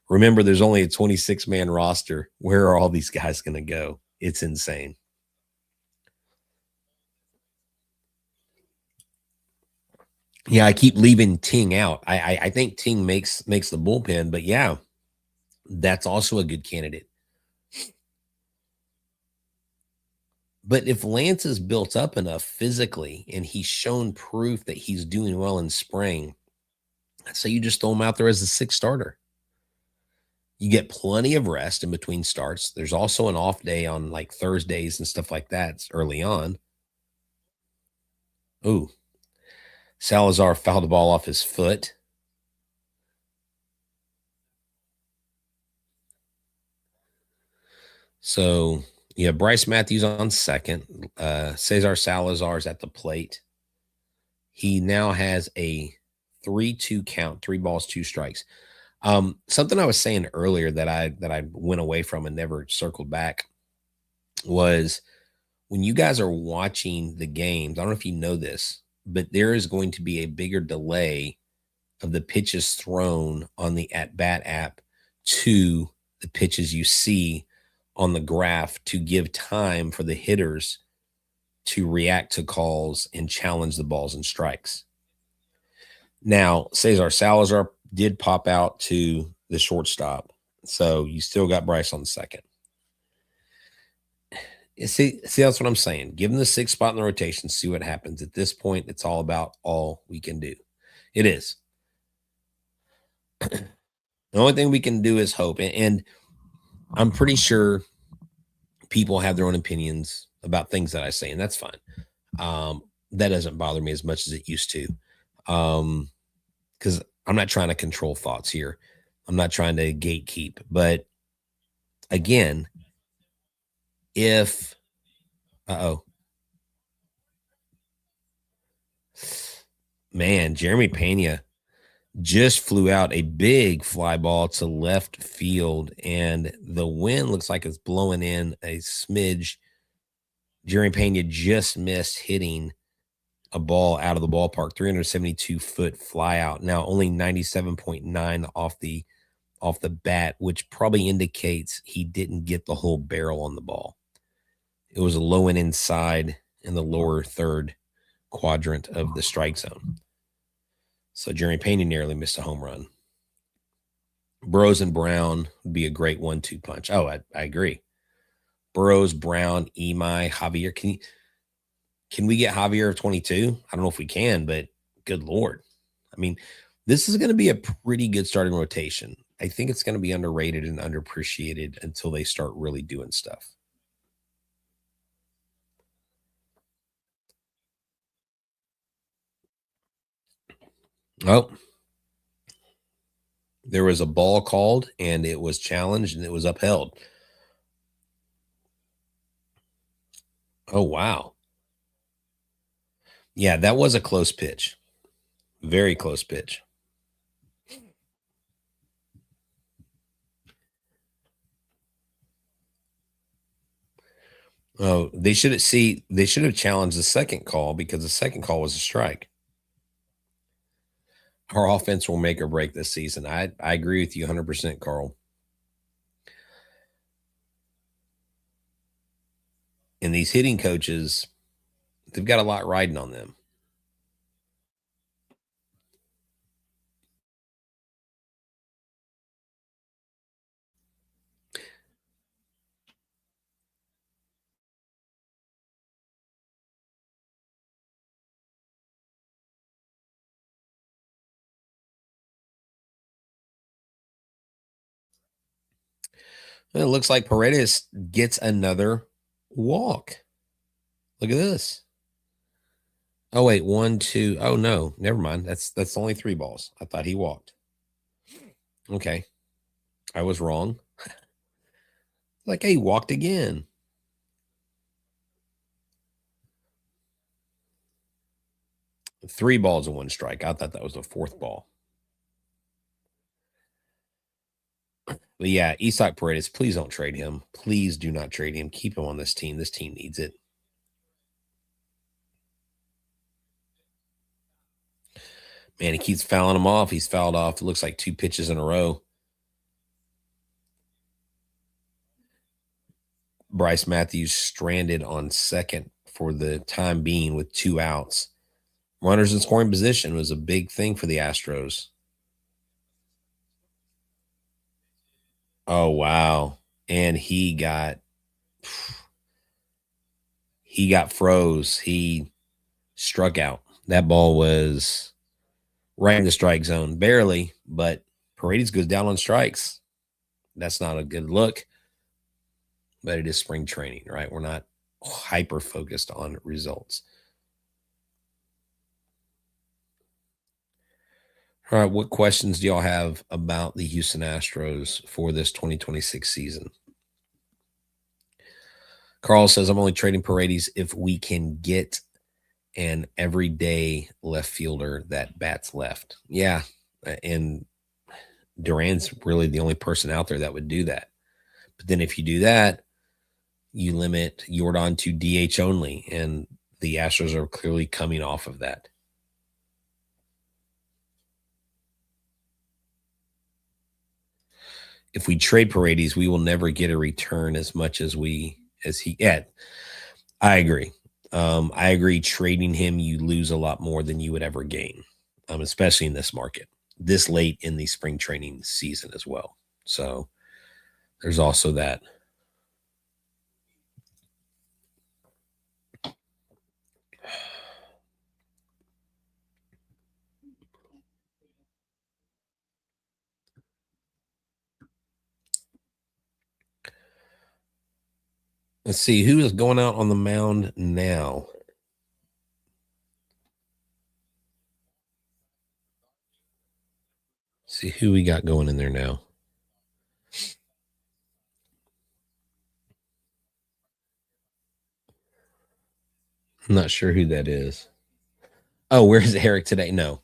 Remember, there's only a 26-man roster. Where are all these guys going to go? It's insane. Yeah, I keep leaving Ting out. I think Ting makes the bullpen, but yeah, that's also a good candidate. But if Lance is built up enough physically and he's shown proof that he's doing well in spring, So you just throw him out there as the sixth starter. You get plenty of rest in between starts. There's also an off day on like Thursdays and stuff like that. It's early on. Ooh, Salazar fouled the ball off his foot. So you have Bryce Matthews on second. Cesar Salazar's at the plate. He now has a 3-2 count, 3 balls, 2 strikes. Something I was saying earlier that I went away from and never circled back was when you guys are watching the games. I don't know if you know this, but there is going to be a bigger delay of the pitches thrown on the at bat app to the pitches you see on the graph to give time for the hitters to react to calls and challenge the balls and strikes. Now, Cesar Salazar did pop out to the shortstop, so you still got Bryce on the second. See, that's what I'm saying. Give him the sixth spot in the rotation, see what happens. At this point, it's all about all we can do. It is. The only thing we can do is hope. And I'm pretty sure people have their own opinions about things that I say, and that's fine. That doesn't bother me as much as it used to. Because I'm not trying to control thoughts here. I'm not trying to gatekeep. But again, if man, Jeremy Pena just flew out a big fly ball to left field, and the wind looks like it's blowing in a smidge. Jeremy Pena just missed hitting a ball out of the ballpark, 372-foot fly out. Now only 97.9 off the bat, which probably indicates he didn't get the whole barrel on the ball. It was a low and inside in the lower third quadrant of the strike zone. So Jeremy Pena nearly missed a home run. Burrows and Brown would be a great 1-2 punch. Oh, I agree. Burrows, Brown, Imai, Javier. Can we get Javier of 22? I don't know if we can, but good Lord. I mean, this is going to be a pretty good starting rotation. I think it's going to be underrated and underappreciated until they start really doing stuff. Oh, there was a ball called and it was challenged and it was upheld. Oh, wow. Yeah, that was a close pitch. Very close pitch. Oh, they should have challenged the second call because the second call was a strike. Our offense will make or break this season. I agree with you 100%, Carl. And these hitting coaches, they've got a lot riding on them. And it looks like Paredes gets another walk. Look at this. Oh wait, 1, 2. Oh no, never mind. That's only 3 balls. I thought he walked. Okay, I was wrong. Like, hey, he walked again. 3 balls and 1 strike. I thought that was the fourth ball. But yeah, Isak Paredes, please don't trade him. Please do not trade him. Keep him on this team. This team needs it. Man, he keeps fouling him off. He's fouled off. It looks like 2 pitches in a row. Bryce Matthews stranded on second for the time being with 2 outs. Runners in scoring position was a big thing for the Astros. Oh, wow. And he got froze. He struck out. That ball was right in the strike zone, barely, but Paredes goes down on strikes. That's not a good look, but it is spring training, right? We're not hyper focused on results. All right, what questions do y'all have about the Houston Astros for this 2026 season? Carl says, I'm only trading Paredes if we can get an everyday left fielder that bats left. Yeah. And Duran's really the only person out there that would do that. But then if you do that, you limit Jordan to DH only. And the Astros are clearly coming off of that. If we trade Paredes, we will never get a return as much as he. Yeah, I agree. I agree. Trading him, you lose a lot more than you would ever gain, especially in this market, this late in the spring training season as well. So there's also that. Let's see who is going out on the mound now. See who we got going in there now. I'm not sure who that is. Oh, where's Eric today? No,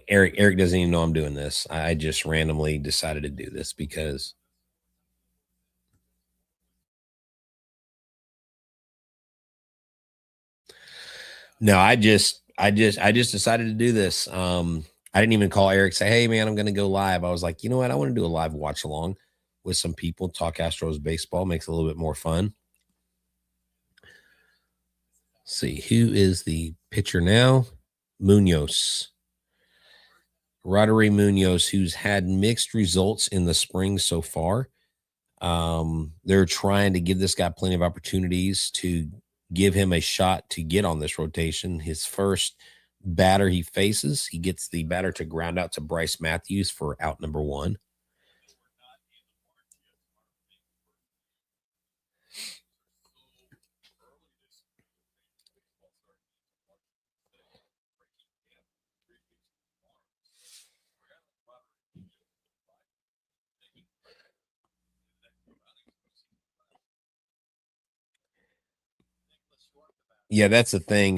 Eric doesn't even know I'm doing this. I just randomly decided to do this because no, I just decided to do this. I didn't even call Eric, say, hey man, I'm gonna go live. I was like, you know what? I want to do a live watch along with some people, talk Astros baseball, makes it a little bit more fun. Let's see, who is the pitcher now? Munoz. Roddery Munoz, who's had mixed results in the spring so far. They're trying to give this guy plenty of opportunities to give him a shot to get on this rotation. His first batter he faces, he gets the batter to ground out to Bryce Matthews for out number one. Yeah, that's the thing.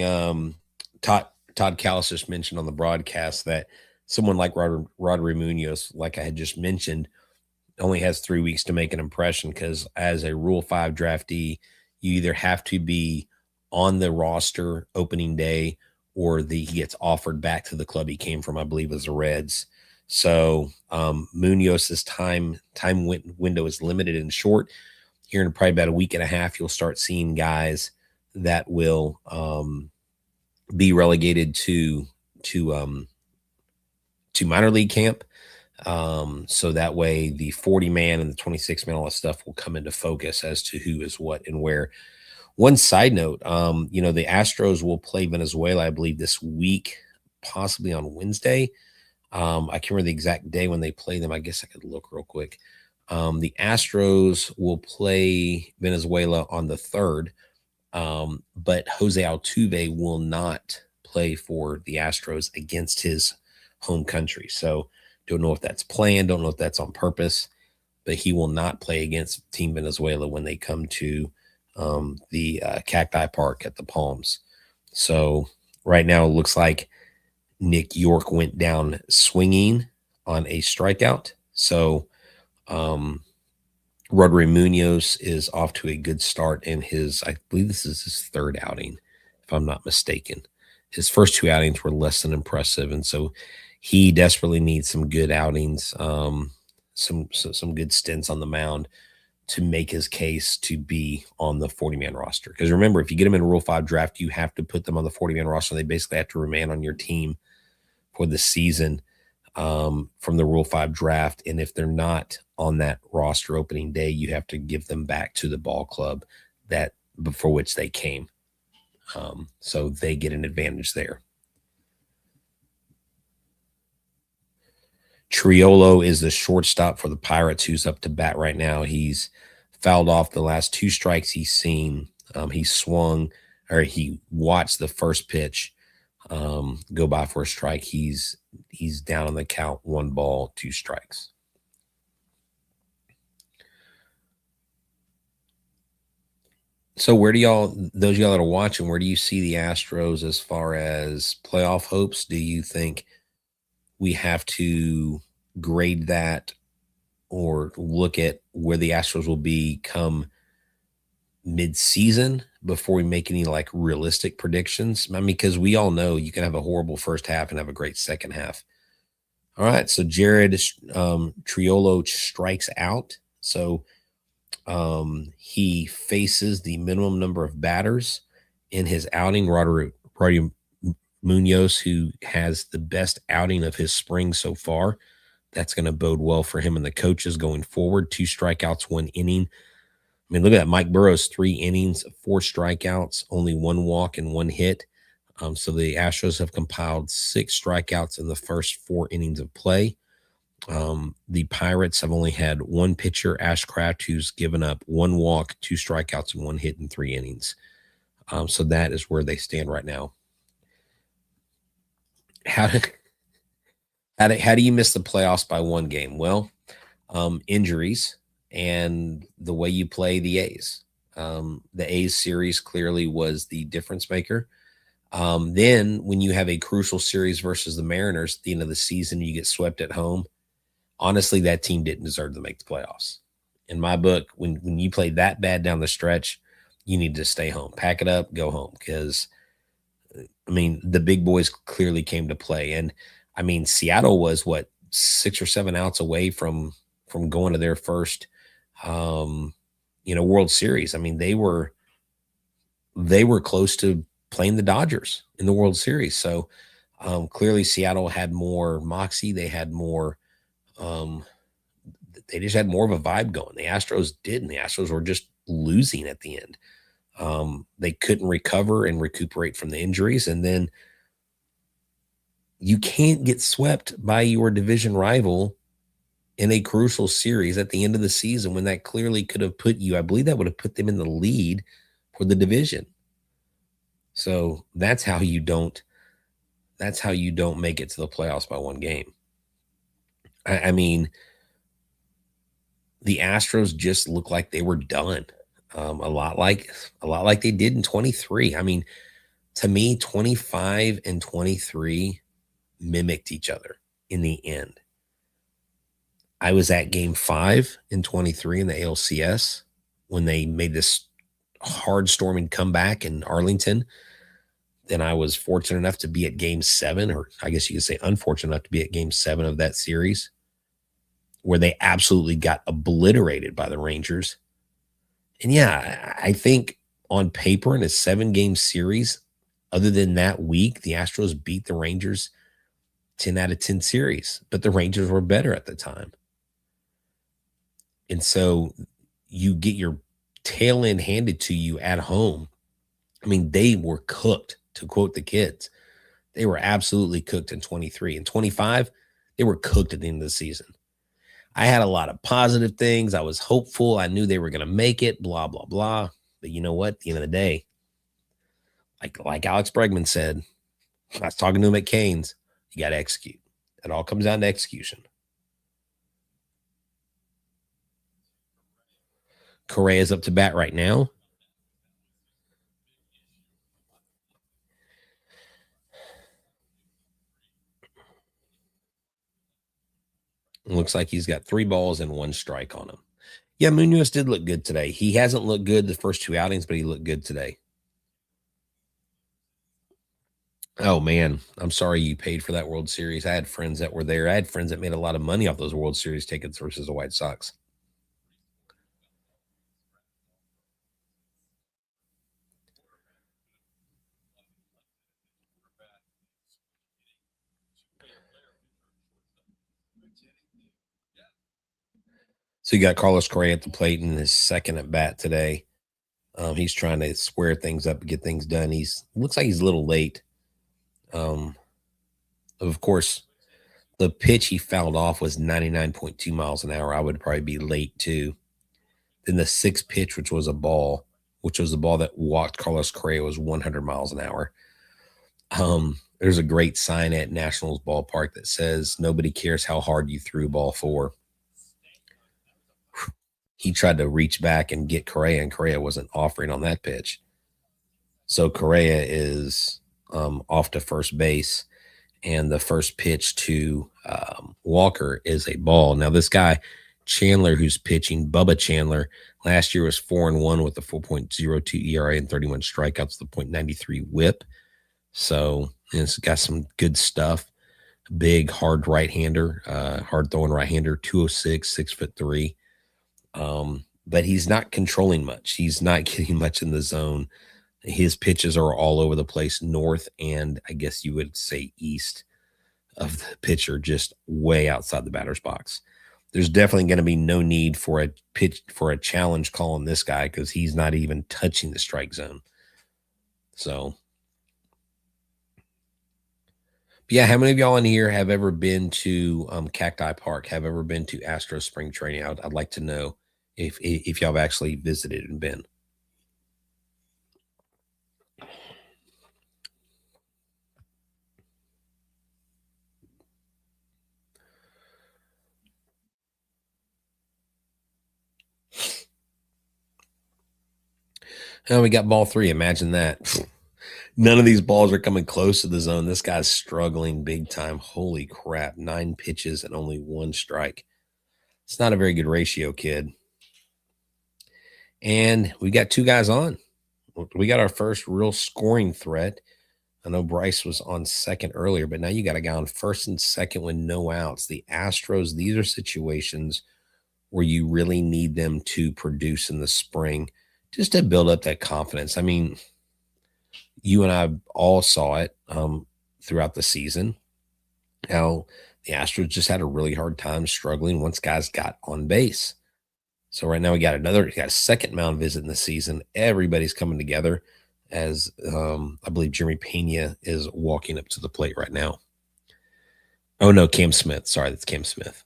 Todd Callis just mentioned on the broadcast that someone like Roddery Munoz, like I had just mentioned, only has 3 weeks to make an impression because as a Rule 5 draftee, you either have to be on the roster opening day or he gets offered back to the club he came from, I believe was the Reds. So Munoz's window is limited and short. Here in probably about a week and a half, you'll start seeing guys that will be relegated to minor league camp. So that way the 40 man and the 26 man, all that stuff will come into focus as to who is what and where. One side note, the Astros will play Venezuela, I believe, this week, possibly on Wednesday. I can't remember the exact day when they play them. I guess I could look real quick. The Astros will play Venezuela on the 3rd, but Jose Altuve will not play for the Astros against his home country. So don't know if that's planned, don't know if that's on purpose, but he will not play against Team Venezuela when they come to the Cacti Park at the Palms. So right now it looks like Nick York went down swinging on a strikeout. So Roddery Munoz is off to a good start in I believe this is his 3rd outing, if I'm not mistaken. His first 2 outings were less than impressive. And so he desperately needs some good outings, some good stints on the mound to make his case to be on the 40-man roster. Because remember, if you get them in a Rule 5 draft, you have to put them on the 40-man roster. They basically have to remain on your team for the season from the Rule 5 draft. And if they're not on that roster opening day, you have to give them back to the ball club for which they came. So they get an advantage there. Triolo is the shortstop for the Pirates who's up to bat right now. He's fouled off the last two strikes he's seen. He swung or he watched the first pitch go by for a strike. He's down on the count, 1 ball, 2 strikes. So where do those y'all that are watching, where do you see the Astros as far as playoff hopes? Do you think we have to grade that or look at where the Astros will be come mid-season before we make any like realistic predictions? I mean, because we all know you can have a horrible first half and have a great second half. All right, so Jared Triolo strikes out. So he faces the minimum number of batters in his outing. Roddy Munoz, who has the best outing of his spring so far. That's going to bode well for him and the coaches going forward. 2 strikeouts, 1 inning. I mean, look at that. Mike Burrows, 3 innings, 4 strikeouts, only 1 walk and 1 hit. So the Astros have compiled 6 strikeouts in the first 4 innings of play. The Pirates have only had 1 pitcher, Ashcraft, who's given up 1 walk, 2 strikeouts, and 1 hit in 3 innings. So that is where they stand right now. How do you miss the playoffs by 1 game? Well, injuries and the way you play the A's. The A's series clearly was the difference maker. Then when you have a crucial series versus the Mariners at the end of the season, you get swept at home. Honestly, that team didn't deserve to make the playoffs. In my book, when you play that bad down the stretch, you need to stay home. Pack it up, go home. Because, I mean, the big boys clearly came to play. And, I mean, Seattle was, 6 or 7 outs away from going to their first, World Series. I mean, they were close to playing the Dodgers in the World Series. So clearly Seattle had more moxie. They had more they just had more of a vibe going. The Astros didn't. The Astros were just losing at the end. They couldn't recover and recuperate from the injuries. And then you can't get swept by your division rival in a crucial series at the end of the season when that clearly could have put you, I believe that would have put them in the lead for the division. So that's how you don't make it to the playoffs by 1 game. I mean, the Astros just look like they were done. A lot like they did in 23. I mean, to me, 25 and 23 mimicked each other in the end. I was at game 5 in 23 in the ALCS when they made this hard storming comeback in Arlington. Then I was fortunate enough to be at game 7, or I guess you could say unfortunate enough to be at game 7 of that series, where they absolutely got obliterated by the Rangers. And yeah, I think on paper in a 7-game series, other than that week, the Astros beat the Rangers 10 out of 10 series, but the Rangers were better at the time. And so you get your tail end handed to you at home. I mean, they were cooked, to quote the kids. They were absolutely cooked in 23. In 25, they were cooked at the end of the season. I had a lot of positive things. I was hopeful. I knew they were going to make it, blah, blah, blah. But you know what? At the end of the day, like Alex Bregman said, I was talking to him at Canes, you got to execute. It all comes down to execution. Correa's up to bat right now. Looks like he's got 3 balls and 1 strike on him. Yeah, Munoz did look good today. He hasn't looked good the first 2 outings, but he looked good today. Oh, man. I'm sorry you paid for that World Series. I had friends that were there. I had friends that made a lot of money off those World Series tickets versus the White Sox. So you got Carlos Correa at the plate in his second at bat today. He's trying to square things up and get things done. Looks like he's a little late. Of course, The pitch he fouled off was 99.2 miles an hour. I would probably be late too. Then the sixth pitch, which was the ball that walked Carlos Correa, was 100 miles an hour. There's a great sign at Nationals ballpark that says nobody cares how hard you threw ball four. He tried to reach back and get Correa, and Correa wasn't offering on that pitch. So Correa is off to first base, and the first pitch to Walker is a ball. Now, this guy, Chandler, who's pitching, Bubba Chandler, last year was 4-1 with a 4.02 ERA and 31 strikeouts with a .93 whip. So it's got some good stuff. Big, hard right-hander, hard throwing right-hander, 206, 6'3". But he's not controlling much. He's not getting much in the zone. His pitches are all over the place, north and I guess you would say east of the pitcher, just way outside the batter's box. There's definitely going to be no need for a challenge call on this guy because he's not even touching the strike zone. So, yeah, how many of y'all in here have ever been to Cacti Park? Have ever been to Astros spring training? I'd like to know if y'all have actually visited and been. Oh, we got ball three. Imagine that. None of these balls are coming close to the zone. This guy's struggling big time. Holy crap. 9 pitches and only 1 strike. It's not a very good ratio, kid. And we got 2 guys on. We got our first real scoring threat. I know Bryce was on second earlier, but now you got a guy on first and second with no outs. The Astros, these are situations where you really need them to produce in the spring just to build up that confidence. I mean, you and I all saw it throughout the season, how the Astros just had a really hard time struggling once guys got on base. So right now we got a second mound visit in the season. Everybody's coming together as I believe Jeremy Pena is walking up to the plate right now. Oh no, Cam Smith. Sorry, that's Cam Smith.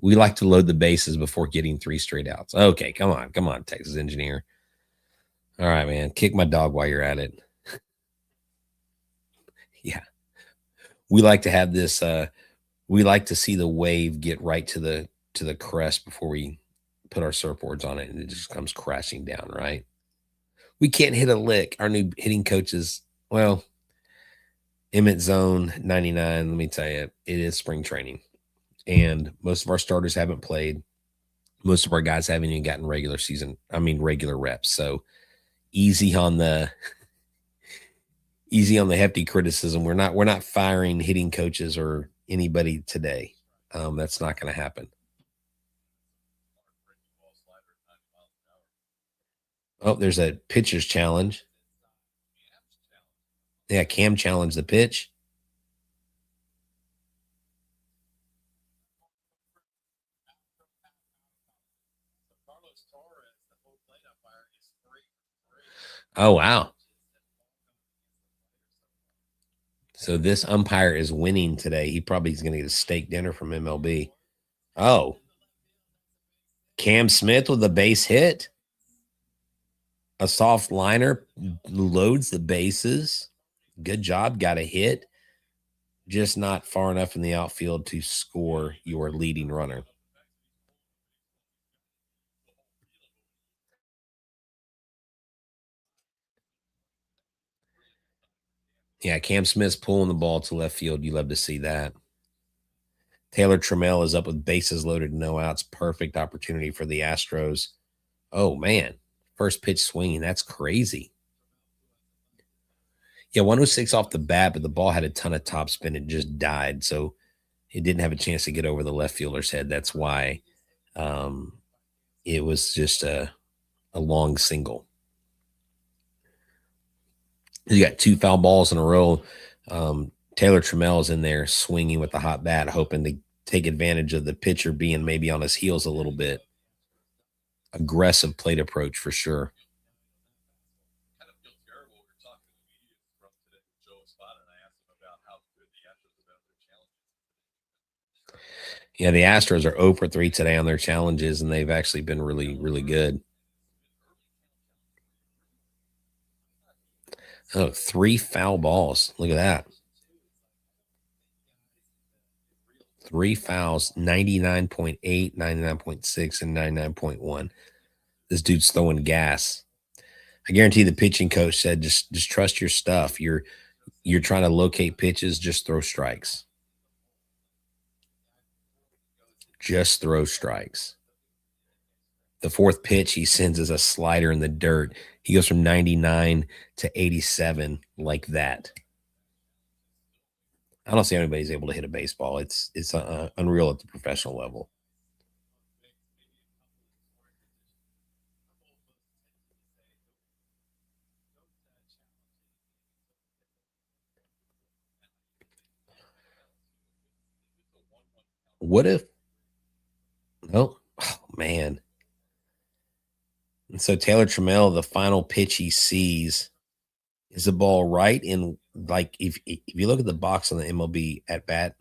We like to load the bases before getting 3 straight outs. Okay, come on, Texas engineer. All right, man, kick my dog while you're at it. Yeah, we like to have this. We like to see the wave get right to the crest before we put our surfboards on it, and it just comes crashing down. Right? We can't hit a lick. Our new hitting coaches, well, Emmett Zone 99. Let me tell you, it is spring training, and most of our starters haven't played. Most of our guys haven't even gotten regular reps. So easy on the hefty criticism. We're not firing hitting coaches or anybody today. That's not going to happen. Oh, there's a pitcher's challenge. Yeah, Cam challenged the pitch. Oh, wow. So this umpire is winning today. He probably is going to get a steak dinner from MLB. Oh, Cam Smith with a base hit. A soft liner loads the bases. Good job. Got a hit. Just not far enough in the outfield to score your leading runner. Yeah, Cam Smith's pulling the ball to left field. You love to see that. Taylor Trammell is up with bases loaded, no outs. Perfect opportunity for the Astros. Oh, man. First pitch swinging. That's crazy. Yeah, 106 off the bat, but the ball had a ton of topspin. It just died. So it didn't have a chance to get over the left fielder's head. That's why it was just a long single. You got 2 foul balls in a row. Taylor Trammell is in there swinging with the hot bat, hoping to take advantage of the pitcher being maybe on his heels a little bit. Aggressive plate approach for sure. Yeah, the Astros are 0 for 3 today on their challenges, and they've actually been really, really good. Oh, 3 foul balls. Look at that. 3 fouls, 99.8, 99.6, and 99.1. This dude's throwing gas. I guarantee the pitching coach said, just trust your stuff. You're trying to locate pitches, just throw strikes. Just throw strikes. The fourth pitch he sends is a slider in the dirt. He goes from 99 to 87 like that. I don't see anybody's able to hit a baseball. It's unreal at the professional level. What if? Oh man. And so Taylor Trammell, the final pitch he sees is the ball right in, like, if you look at the box on the MLB at bat,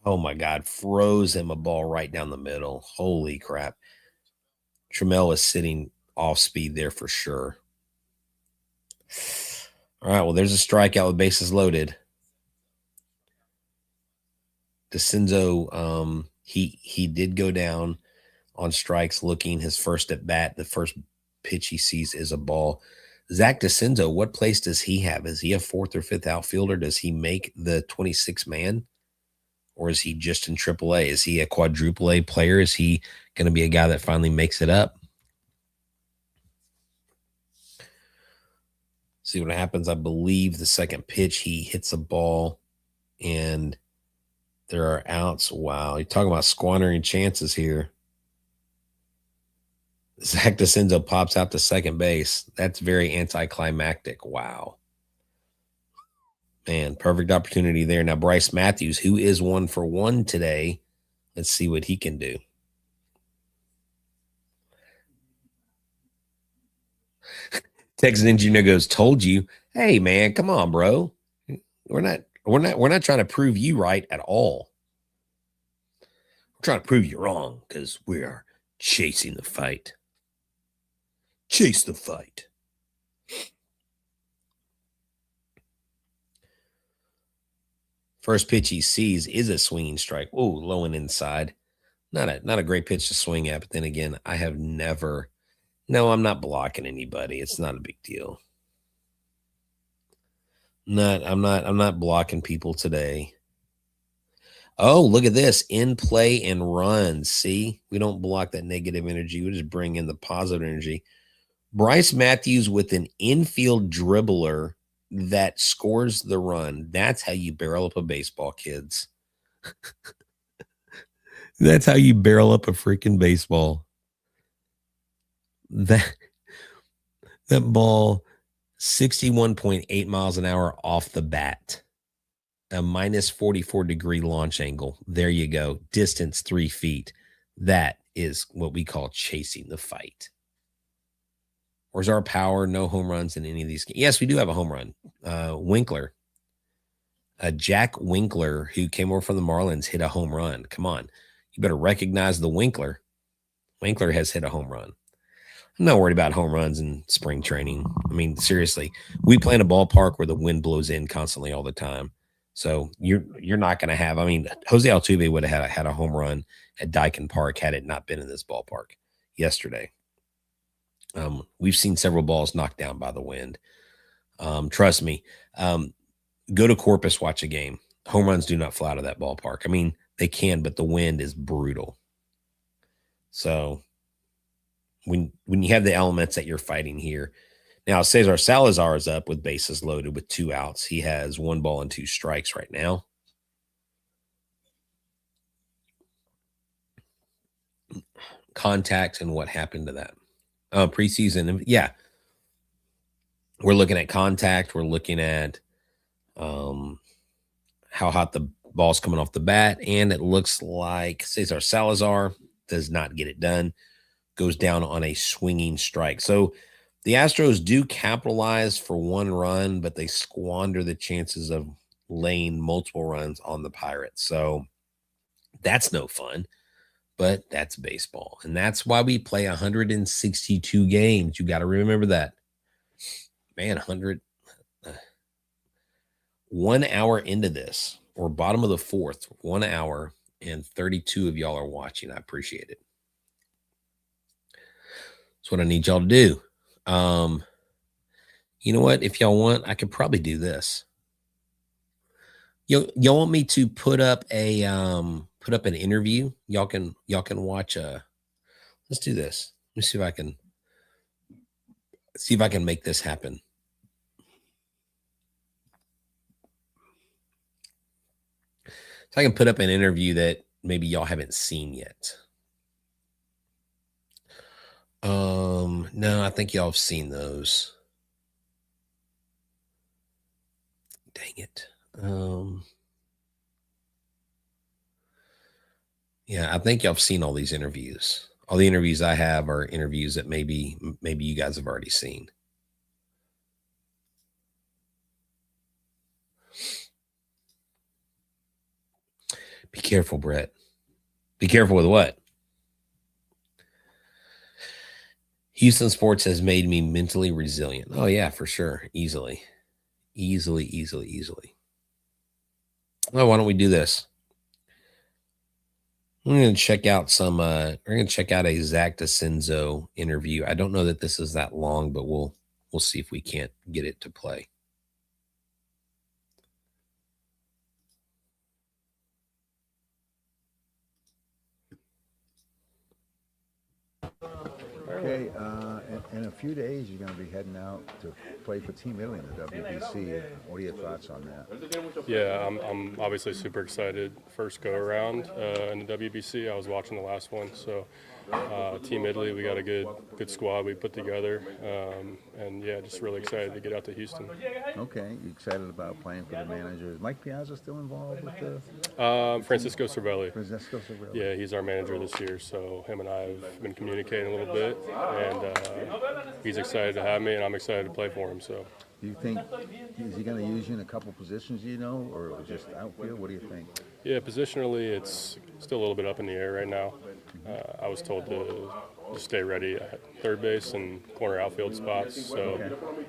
oh my God, froze him a ball right down the middle. Holy crap. Trammell was sitting off speed there for sure. All right, well, there's a strikeout with bases loaded. DeCenzo, he did go down on strikes looking his first at bat. The first pitch he sees is a ball. Zach DeCenzo, what place does he have? Is he a fourth or fifth outfielder? Does he make the 26 man? Or is he just in AAA? Is he a quadruple A player? Is he going to be a guy that finally makes it up? See what happens. I believe the second pitch, he hits a ball and there are outs. Wow. You're talking about squandering chances here. Zach DeCenzo pops out to second base. That's very anticlimactic. Wow. Man, perfect opportunity there. Now, Bryce Matthews, who is 1 for 1 today, let's see what he can do. Texas Engineer goes, told you. Hey, man, come on, bro. We're not trying to prove you right at all. We're trying to prove you wrong because we are chasing the fight. Chase the fight. First pitch he sees is a swinging strike. Oh, low and inside. Not a great pitch to swing at, but then again, I have never. No, I'm not blocking anybody. It's not a big deal. I'm not blocking people today. Oh, look at this. In play and run. See, we don't block that negative energy. We just bring in the positive energy. Bryce Matthews with an infield dribbler that scores the run. That's how you barrel up a baseball, kids. That's how you barrel up a freaking baseball. That ball, 61.8 miles an hour off the bat. A minus 44-degree launch angle. There you go. Distance 3 feet. That is what we call chasing the fight. Where's our power? No home runs in any of these games. Yes, we do have a home run. Winkler. Jack Winkler, who came over from the Marlins, hit a home run. Come on. You better recognize the Winkler. Winkler has hit a home run. I'm not worried about home runs in spring training. I mean, seriously, we play in a ballpark where the wind blows in constantly all the time. So you're not going to have. I mean, Jose Altuve would have had a home run at Dyken Park had it not been in this ballpark yesterday. We've seen several balls knocked down by the wind. Trust me. Go to Corpus, watch a game. Home runs do not fly out of that ballpark. I mean, they can, but the wind is brutal. So when you have the elements that you're fighting here. Now, Cesar Salazar is up with bases loaded with 2 outs. He has 1 ball and 2 strikes right now. Contact and what happened to that? Preseason. Yeah. We're looking at contact. We're looking at how hot the ball's coming off the bat. And it looks like Cesar Salazar does not get it done. Goes down on a swinging strike. So the Astros do capitalize for 1 run, but they squander the chances of laying multiple runs on the Pirates. So That's no fun, but that's baseball. And that's why we play 162 games. You got to remember that. Man, 1 hour into this, or bottom of the fourth, 1 hour, and 32 of y'all are watching. I appreciate it. That's what I need y'all to do. You know what? If y'all want, I could probably do this. Y'all want me to put up an interview? Y'all can watch let's do this. Let me see if I can make this happen. So I can put up an interview that maybe y'all haven't seen yet. No, I think y'all have seen those. Dang it. Yeah, I think y'all have seen all these interviews. All the interviews I have are interviews that maybe you guys have already seen. Be careful, Brett. Be careful with what? Houston sports has made me mentally resilient. Oh, yeah, for sure. Easily. Oh, why don't we do this? I'm going to check out we're going to check out a Zach DeCenzo interview. I don't know that this is that long, but we'll see if we can't get it to play. Okay, in a few days, you're going to be heading out to play for Team Italy in the WBC. What are your thoughts on that? Yeah, I'm obviously super excited. First go around in the WBC. I was watching the last one, so Team Italy, we got a good squad we put together, and yeah, just really excited to get out to Houston. Okay, you excited about playing for the manager? Is Mike Piazza still involved with the? Francisco Cervelli. Francisco Cervelli. Yeah, he's our manager this year, so him and I have been communicating a little bit, and he's excited to have me, and I'm excited to play for him. So. Do you think, is he going to use you in a couple positions, or just outfield? What do you think? Yeah, positionally, it's still a little bit up in the air right now. I was told to just stay ready at third base and corner outfield spots. So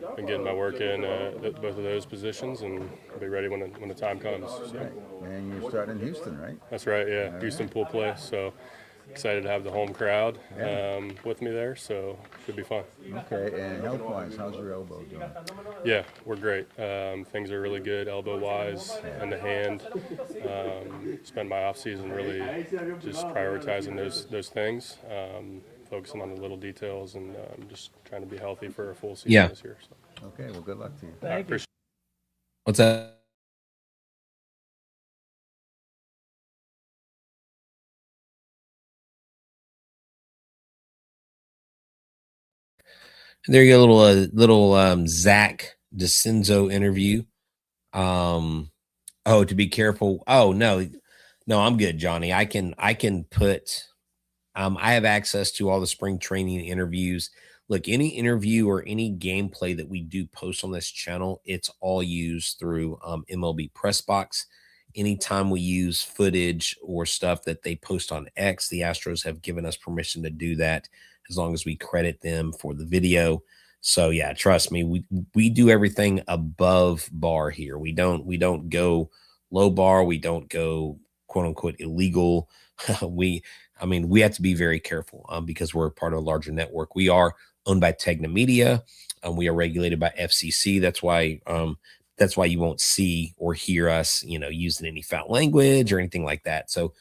I've been getting my work in at both of those positions, and I'll be ready when the time comes. So. Right. And you're starting in Houston, right? That's right, yeah. Houston pool play. So excited to have the home crowd with me there, so should be fun. Okay, and health-wise, how's your elbow doing? Yeah, we're great. Things are really good elbow-wise and the hand. Spent my off-season really just prioritizing those things, focusing on the little details, and just trying to be healthy for a full season this year. So. Okay, well, good luck to you. I appreciate it. What's that? There you go, little Zach DeCenzo interview. Oh, to be careful. Oh, no, I'm good, Johnny. I can put I have access to all the spring training interviews. Look, any interview or any gameplay that we do post on this channel, it's all used through MLB Press Box. Anytime we use footage or stuff that they post on X, the Astros have given us permission to do that as long as we credit them for the video. So yeah, trust me, we do everything above bar here. We don't go low bar. We don't go quote unquote illegal. we have to be very careful because we're part of a larger network. We are owned by Tegna Media. We are regulated by FCC. That's why you won't see or hear us, using any foul language or anything like that. So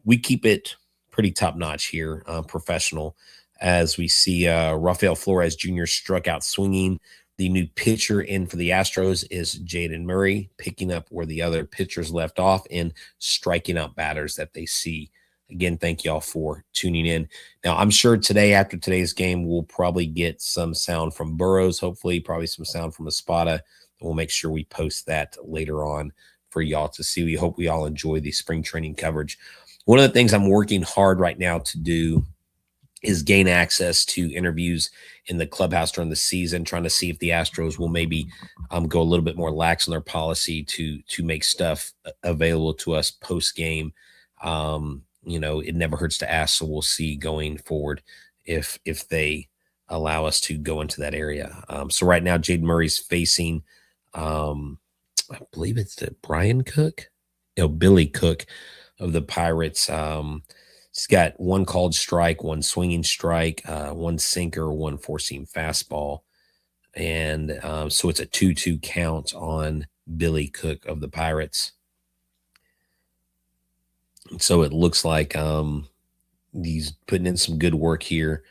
we keep it pretty top notch here, professional. As we see Rafael Flores Jr. struck out swinging. The new pitcher in for the Astros is Jaden Murray, picking up where the other pitchers left off and striking out batters that they see. Again, thank y'all for tuning in. Now, I'm sure today, after today's game, we'll probably get some sound from Burrows, hopefully, probably some sound from Espada. We'll make sure we post that later on for y'all to see. We hope we all enjoy the spring training coverage. One of the things I'm working hard right now to do is gain access to interviews in the clubhouse during the season, trying to see if the Astros will maybe go a little bit more lax on their policy to make stuff available to us post game. It never hurts to ask. So we'll see going forward if they allow us to go into that area. So right now, Jaden Murray's facing, I believe it's the Billy Cook of the Pirates. He's got one called strike, one swinging strike, one sinker, one four-seam fastball. And so it's a 2-2 count on Billy Cook of the Pirates. So it looks like he's putting in some good work here.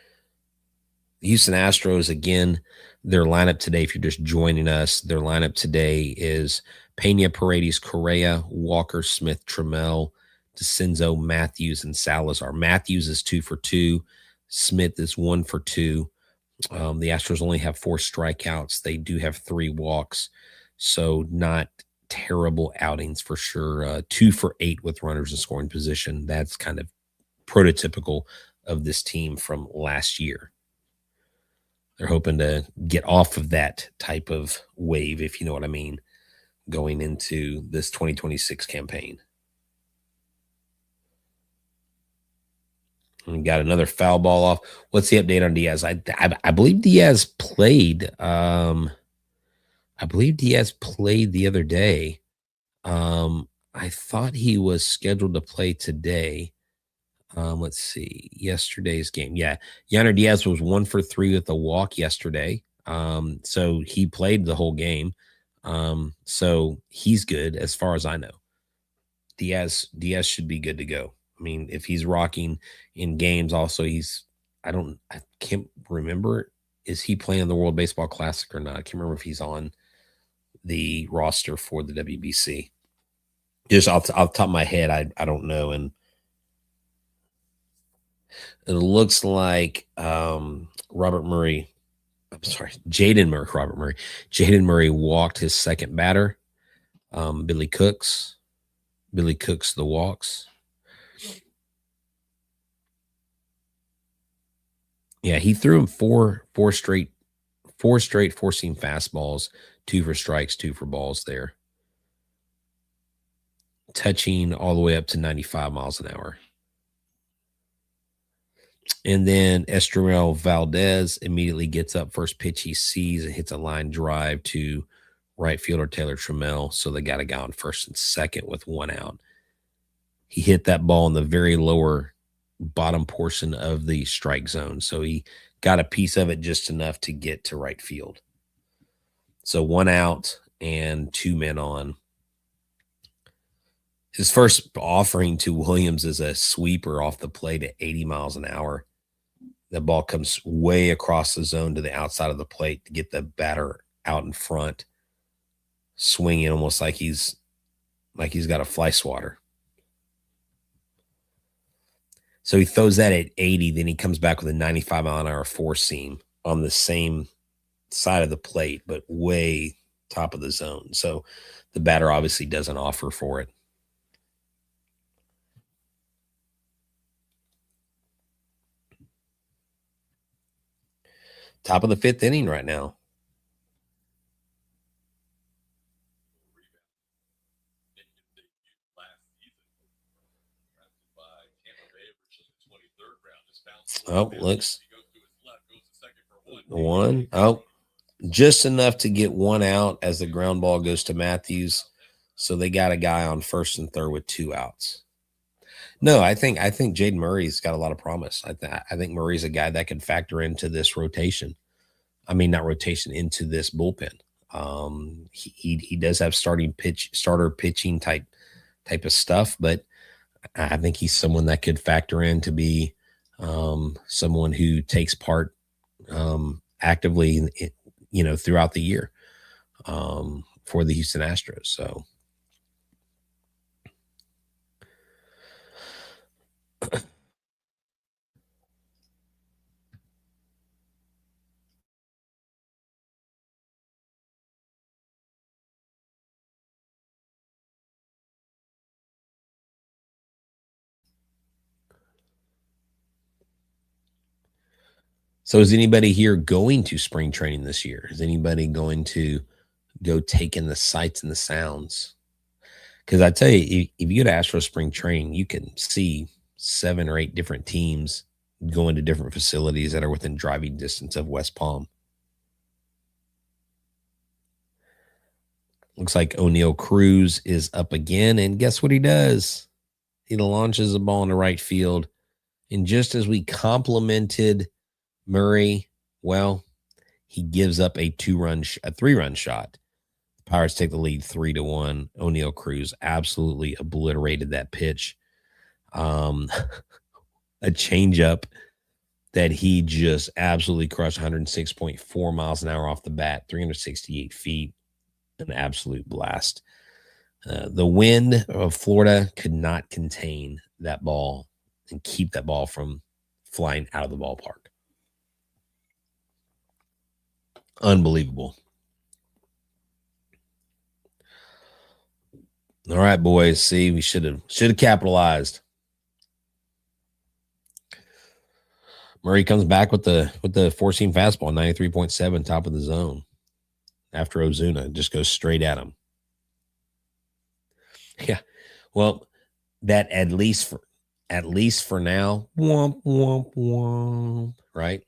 The Houston Astros, again, their lineup today, if you're just joining us, their lineup today is Pena, Paredes, Correa, Walker, Smith, Trammell, DeCenzo, Matthews, and Salazar. Matthews is 2 for 2. Smith is 1 for 2. The Astros only have 4 strikeouts. They do have 3 walks, so not terrible outings for sure. 2 for 8 with runners in scoring position. That's kind of prototypical of this team from last year. They're hoping to get off of that type of wave, if you know what I mean, going into this 2026 campaign. And got another foul ball off. What's the update on Diaz? I believe Diaz played. I believe Diaz played the other day. I thought he was scheduled to play today. Let's see. Yesterday's game. Yeah. Yainer Diaz was 1 for 3 with a walk yesterday. So he played the whole game. So he's good as far as I know. Diaz should be good to go. I mean, if he's rocking in games, also I can't remember. Is he playing the World Baseball Classic or not? I can't remember if he's on the roster for the WBC. Just off the top of my head, I don't know. And it looks like Jaden Murray walked his second batter. Billy Cooks the walks. Yeah, he threw him four straight four-seam fastballs, 2 for strikes, 2 for balls there. Touching all the way up to 95 miles an hour. And then Estremel Valdez immediately gets up. First pitch he sees and hits a line drive to right fielder Taylor Trammell. So they got a guy on first and second with 1 out. He hit that ball in the very lower bottom portion of the strike zone. So he got a piece of it just enough to get to right field. So 1 out and 2 men on. His first offering to Williams is a sweeper off the plate at 80 miles an hour. The ball comes way across the zone to the outside of the plate to get the batter out in front, swinging almost like he's got a fly swatter. So he throws that at 80, then he comes back with a 95-mile-an-hour four-seam on the same side of the plate, but way top of the zone. So the batter obviously doesn't offer for it. Top of the 5th inning right now. Oh, looks 1. Oh, just enough to get 1 out as the ground ball goes to Matthews. So they got a guy on first and third with 2 outs. No, I think Jaden Murray's got a lot of promise. I think Murray's a guy that can factor into this rotation. I mean, not rotation, into this bullpen. He does have starter pitching type of stuff, but I think he's someone that could factor in to be someone who takes part actively, throughout the year for the Houston Astros. So. So is anybody here going to spring training this year? Is anybody going to go take in the sights and the sounds? Because I tell you, if you go to Astro spring training, you can see 7 or 8 different teams going to different facilities that are within driving distance of West Palm. Looks like O'Neal Cruz is up again, and guess what he does? He launches the ball into right field, and just as we complimented Murray, well, he gives up a 3-run shot. The Pirates take the lead 3-1. O'Neal Cruz absolutely obliterated that pitch. A changeup that he just absolutely crushed, 106.4 miles an hour off the bat, 368 feet, an absolute blast. The wind of Florida could not contain that ball and keep that ball from flying out of the ballpark. Unbelievable. All right, boys. See, we should have capitalized. Murray comes back with the 4-seam fastball, 93.7, top of the zone. After Ozuna, just goes straight at him. Yeah, well, that at least for now, womp womp womp, right?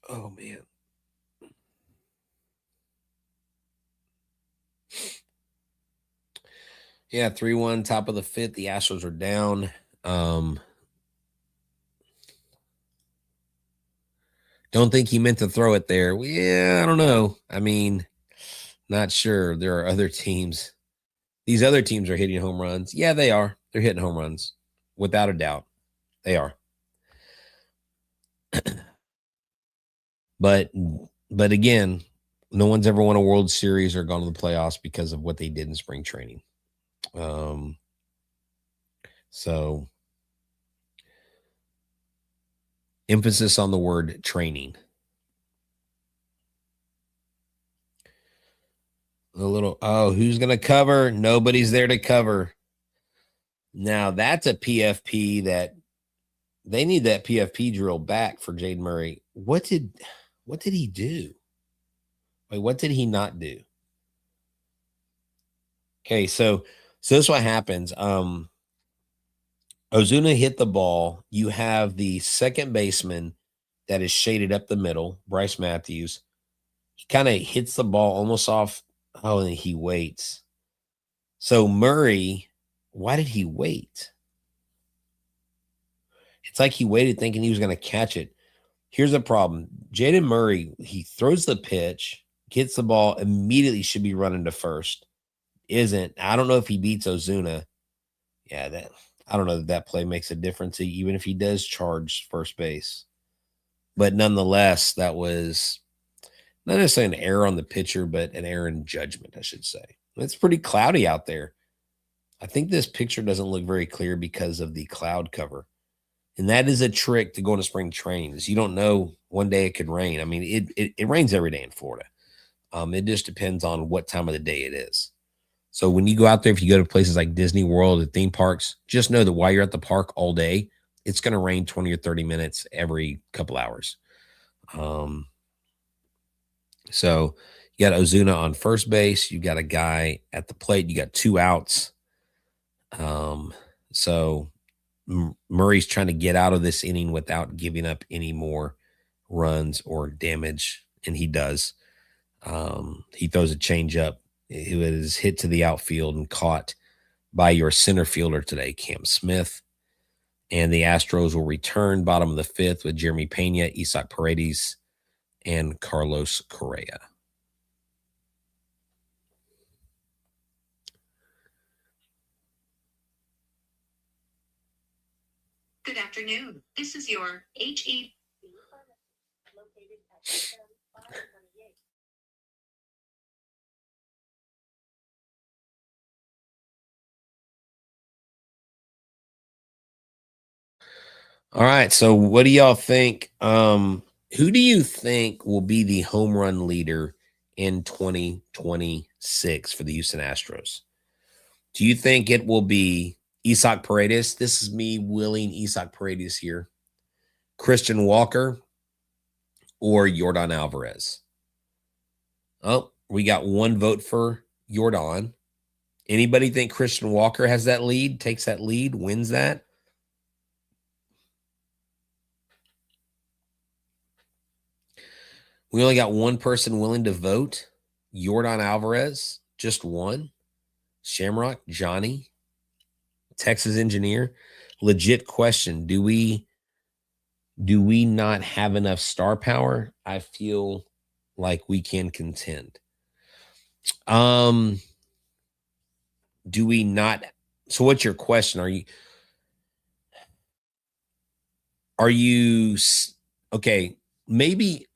Oh man. Yeah, 3-1, top of the 5th. The Astros are down. Don't think he meant to throw it there. Yeah, I don't know. I mean, not sure. There are other teams. These other teams are hitting home runs. Yeah, they are. They're hitting home runs. Without a doubt. They are. But again, no one's ever won a World Series or gone to the playoffs because of what they did in spring training. So emphasis on the word training. Who's going to cover? Nobody's there to cover. Now that's a PFP that they need that PFP drill back for Jade Murray. What did he do? Wait, what did he not do? Okay, so this is what happens. Ozuna hit the ball. You have the second baseman that is shaded up the middle, Bryce Matthews. He kind of hits the ball almost off. Oh, and he waits. So Murray, why did he wait? It's like he waited thinking he was going to catch it. Here's the problem. Jaden Murray, he throws the pitch, gets the ball, immediately should be running to first. Isn't. I don't know if he beats Ozuna. Yeah, I don't know that play makes a difference, even if he does charge first base. But nonetheless, that was not necessarily an error on the pitcher, but an error in judgment, I should say. It's pretty cloudy out there. I think this picture doesn't look very clear because of the cloud cover. And that is a trick to go into spring training. Is you don't know, one day it could rain. I mean, it rains every day in Florida. It just depends on what time of the day it is. So when you go out there, if you go to places like Disney World or theme parks, just know that while you're at the park all day, it's going to rain 20 or 30 minutes every couple hours. So you got Ozuna on first base. You got a guy at the plate. You got 2 outs. So Murray's trying to get out of this inning without giving up any more runs or damage, and he does. He throws a changeup. It was hit to the outfield and caught by your center fielder today, Cam Smith. And the Astros will return bottom of the 5th with Jeremy Pena, Isaac Paredes, and Carlos Correa. Good afternoon. This is your HE. All right. So what do y'all think? Who do you think will be the home run leader in 2026 for the Houston Astros? Do you think it will be Isaac Paredes? This is me willing Isaac Paredes here. Christian Walker or Yordan Alvarez? Oh, we got one vote for Jordan. Anybody think Christian Walker has that lead, takes that lead, wins that? We only got one person willing to vote. Jordan Alvarez, just one. Shamrock, Johnny, Texas Engineer. Legit question. Do we not have enough star power? I feel like we can contend. Do we not? So what's your question? Are you okay? Maybe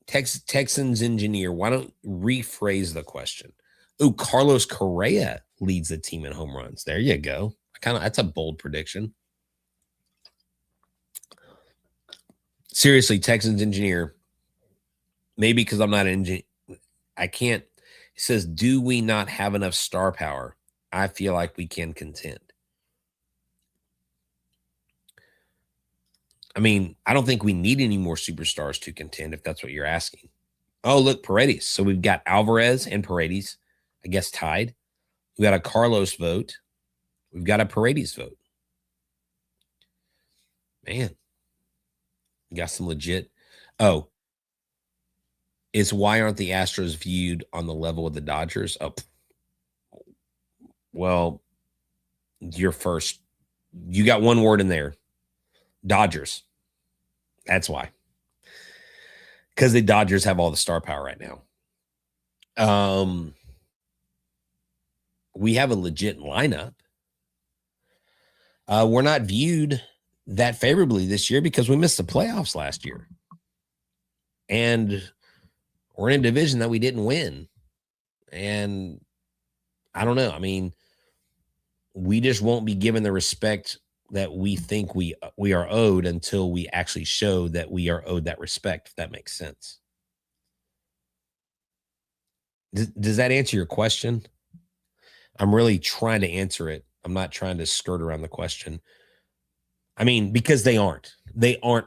Texans Engineer. Why don't rephrase the question? Oh, Carlos Correa leads the team in home runs. There you go. That's a bold prediction. Seriously, Texans Engineer. Maybe because I'm not an engineer. I can't. It says, do we not have enough star power? I feel like we can contend. I mean, I don't think we need any more superstars to contend, if that's what you're asking. Oh, look, Paredes. So we've got Alvarez and Paredes, I guess, tied. We got a Carlos vote. We've got a Paredes vote. Man, we got some legit. Oh, it's why aren't the Astros viewed on the level of the Dodgers? Oh, well, you're first. You got one word in there. Dodgers. That's why. Because the Dodgers have all the star power right now. We have a legit lineup. We're not viewed that favorably this year because we missed the playoffs last year. And we're in a division that we didn't win. And I don't know. I mean, we just won't be given the respect that we think we are owed until we actually show that we are owed that respect, if that makes sense. Does that answer your question? I'm really trying to answer it. I'm not trying to skirt around the question. I mean, because they aren't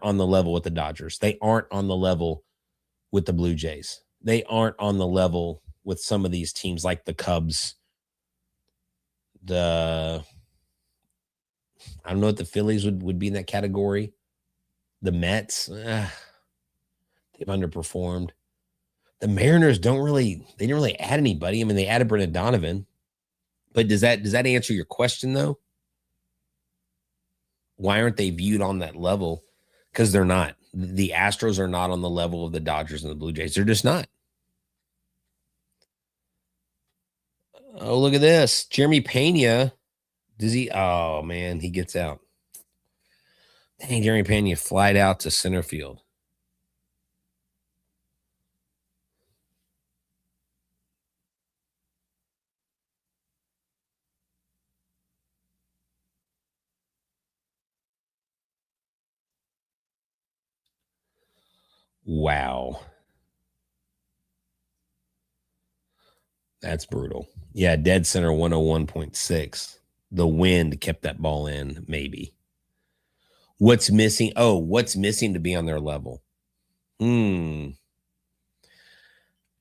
on the level with the Dodgers. They aren't on the level with the Blue Jays. They aren't on the level with some of these teams like the Cubs. I don't know what the Phillies would be in that category. The Mets, they've underperformed. The Mariners didn't really add anybody. I mean, they added Brendan Donovan. But does that answer your question though? Why aren't they viewed on that level? Because they're not. The Astros are not on the level of the Dodgers and the Blue Jays. They're just not. Oh, look at this. Jeremy Pena. Does he? Oh, man, he gets out. Dang, Jeremy Pena flied out to center field. Wow. That's brutal. Yeah, dead center 101.6. The wind kept that ball in, maybe. What's missing? Oh, what's missing to be on their level? Shohei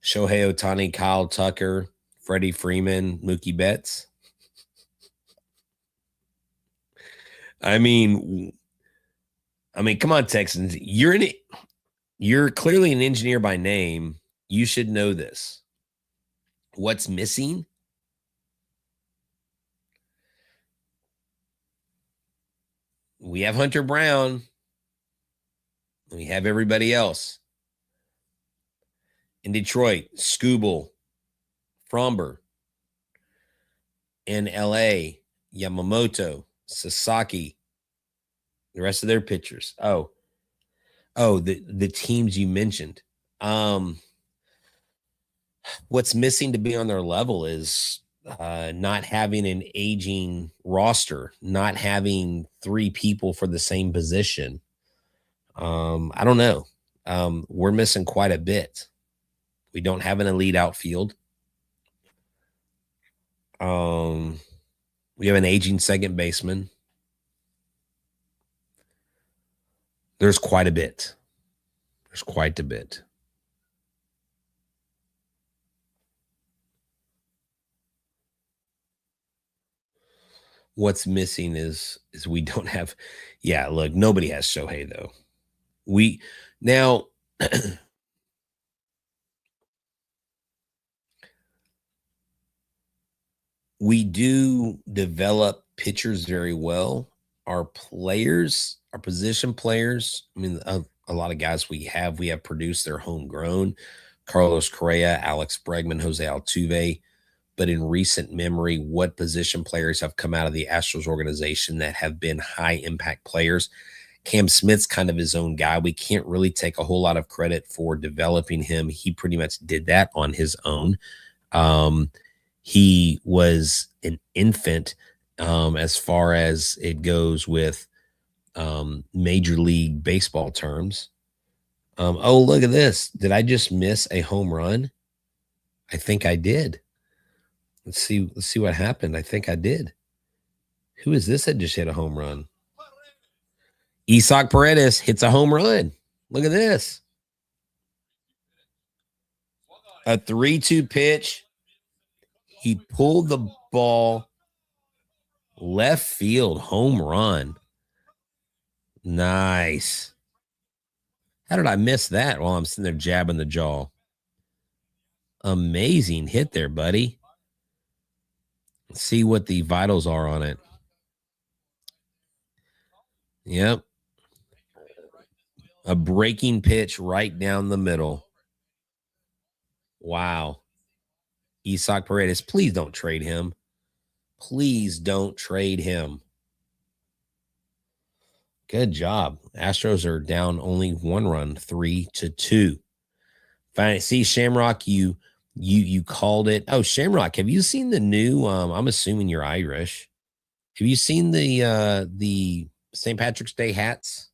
Ohtani, Kyle Tucker, Freddie Freeman, Mookie Betts. I mean, come on, Texans. You're clearly an engineer by name. You should know this. What's missing? We have Hunter Brown. We have everybody else. In Detroit, Skubal, Fromber. In LA, Yamamoto, Sasaki. The rest of their pitchers. Oh, the teams you mentioned. What's missing to be on their level is not having an aging roster, not having three people for the same position. I don't know. We're missing quite a bit. We don't have an elite outfield. We have an aging second baseman. There's quite a bit. what's missing is we don't have. Yeah, look, nobody has Shohei though. We now. We do develop pitchers very well. Our players, our position players, I mean, a lot of guys we have produced, they're homegrown. Carlos Correa, Alex Bregman, Jose Altuve. But in recent memory, what position players have come out of the Astros organization that have been high impact players? Cam Smith's kind of his own guy. We can't really take a whole lot of credit for developing him. He pretty much did that on his own. He was an infant as far as it goes with Major League Baseball terms. Oh, look at this. Did I just miss a home run? I think I did. Let's see what happened. I think I did. Who is this that just hit a home run? Isaac Paredes hits a home run. Look at this. A 3-2 pitch. He pulled the ball left field, home run. Nice. How did I miss that while I'm sitting there jabbing the jaw? Amazing hit there, buddy. Let's see what the vitals are on it. Yep. A breaking pitch right down the middle. Wow. Isaac Paredes, please don't trade him. Please don't trade him. Good job. Astros are down only 1 run, 3-2. Fine. See, Shamrock, you called it. Oh, Shamrock, have you seen the new? I'm assuming you're Irish. Have you seen the St. Patrick's Day hats?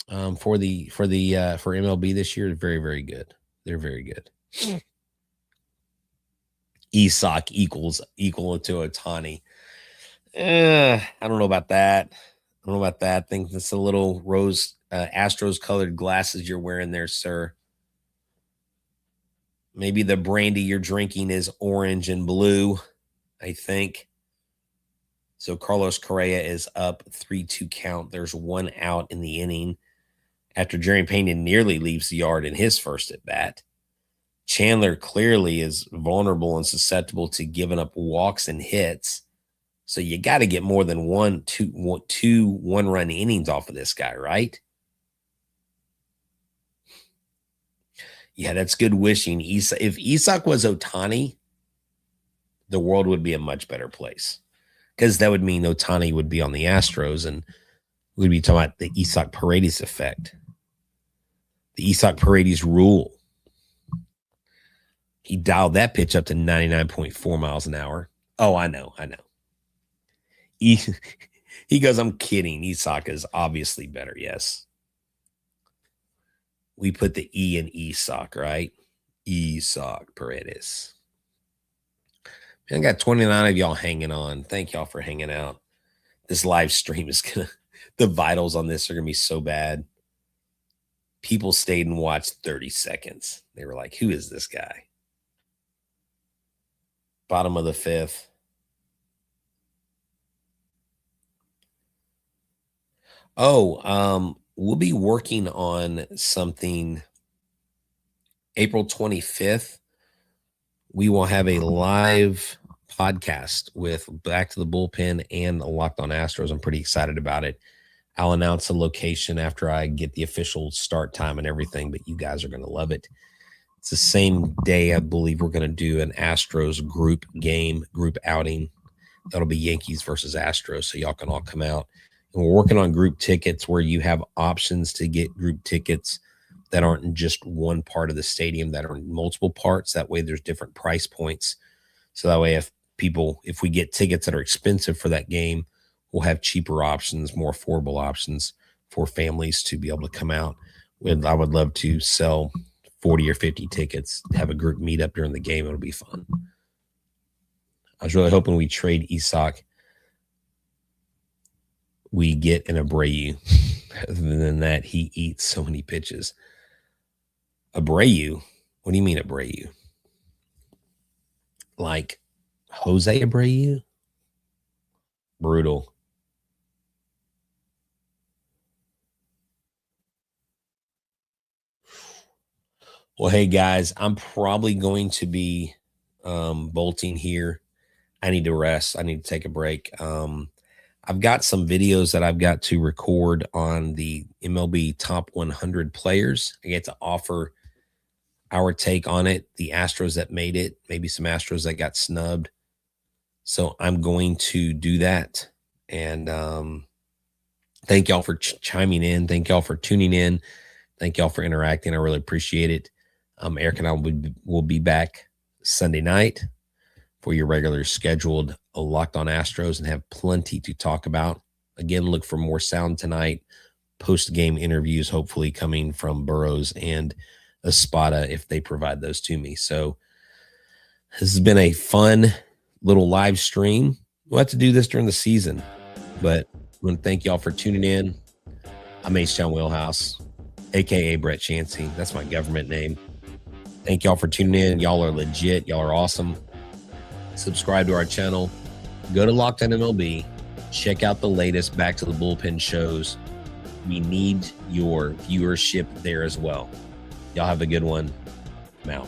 For MLB this year? Very, very good. They're very good. Isak equal to Ohtani. I don't know about that. I think that's a little rose Astros colored glasses you're wearing there, sir. Maybe the brandy you're drinking is orange and blue, I think. So Carlos Correa is up 3-2 count. There's 1 out in the inning after Jerry Pena nearly leaves the yard in his first at bat. Chandler clearly is vulnerable and susceptible to giving up walks and hits. So you got to get more than 2 1-run innings off of this guy, right? Yeah, that's good wishing. If Isak was Ohtani, the world would be a much better place, because that would mean Ohtani would be on the Astros, and we'd be talking about the Isaac Paredes effect, the Isaac Paredes rule. He dialed that pitch up to 99.4 miles an hour. Oh, I know. He goes, I'm kidding. Isaac is obviously better. Yes. We put the E in Isaac, right? Isaac Paredes. I got 29 of y'all hanging on. Thank y'all for hanging out. This live stream is the vitals on this are going to be so bad. People stayed and watched 30 seconds. They were like, who is this guy? Bottom of the 5th. Oh, we'll be working on something April 25th. We will have a live podcast with Back to the Bullpen and Locked on Astros. I'm pretty excited about it. I'll announce the location after I get the official start time and everything, but you guys are going to love it. It's the same day, I believe, we're going to do an Astros group outing. That'll be Yankees versus Astros, so y'all can all come out. And we're working on group tickets where you have options to get group tickets that aren't in just one part of the stadium, that are in multiple parts. That way there's different price points. So that way if we get tickets that are expensive for that game, we'll have cheaper options, more affordable options for families to be able to come out. I would love to sell 40 or 50 tickets, have a group meetup during the game. It'll be fun. I was really hoping we trade Isak. We get an Abreu. Other than that, he eats so many pitches. Abreu? What do you mean Abreu? Like Jose Abreu? Brutal. Well, hey guys, I'm probably going to be bolting here. I need to rest. I need to take a break. I've got some videos that I've got to record on the MLB top 100 players. I get to offer our take on it, the Astros that made it, maybe some Astros that got snubbed. So I'm going to do that. And thank y'all for chiming in. Thank y'all for tuning in. Thank y'all for interacting. I really appreciate it. Eric and I will be back Sunday night for your regular scheduled Locked On Astros and have plenty to talk about. Again, look for more sound tonight. Post-game interviews, hopefully coming from Burrows and Espada if they provide those to me. So this has been a fun little live stream. We'll have to do this during the season, but I want to thank y'all for tuning in. I'm H-Town Wheelhouse, a.k.a. Brett Chansey. That's my government name. Thank y'all for tuning in. Y'all are legit. Y'all are awesome. Subscribe to our channel. Go to Locked On MLB. Check out the latest Back to the Bullpen shows. We need your viewership there as well. Y'all have a good one. I'm out.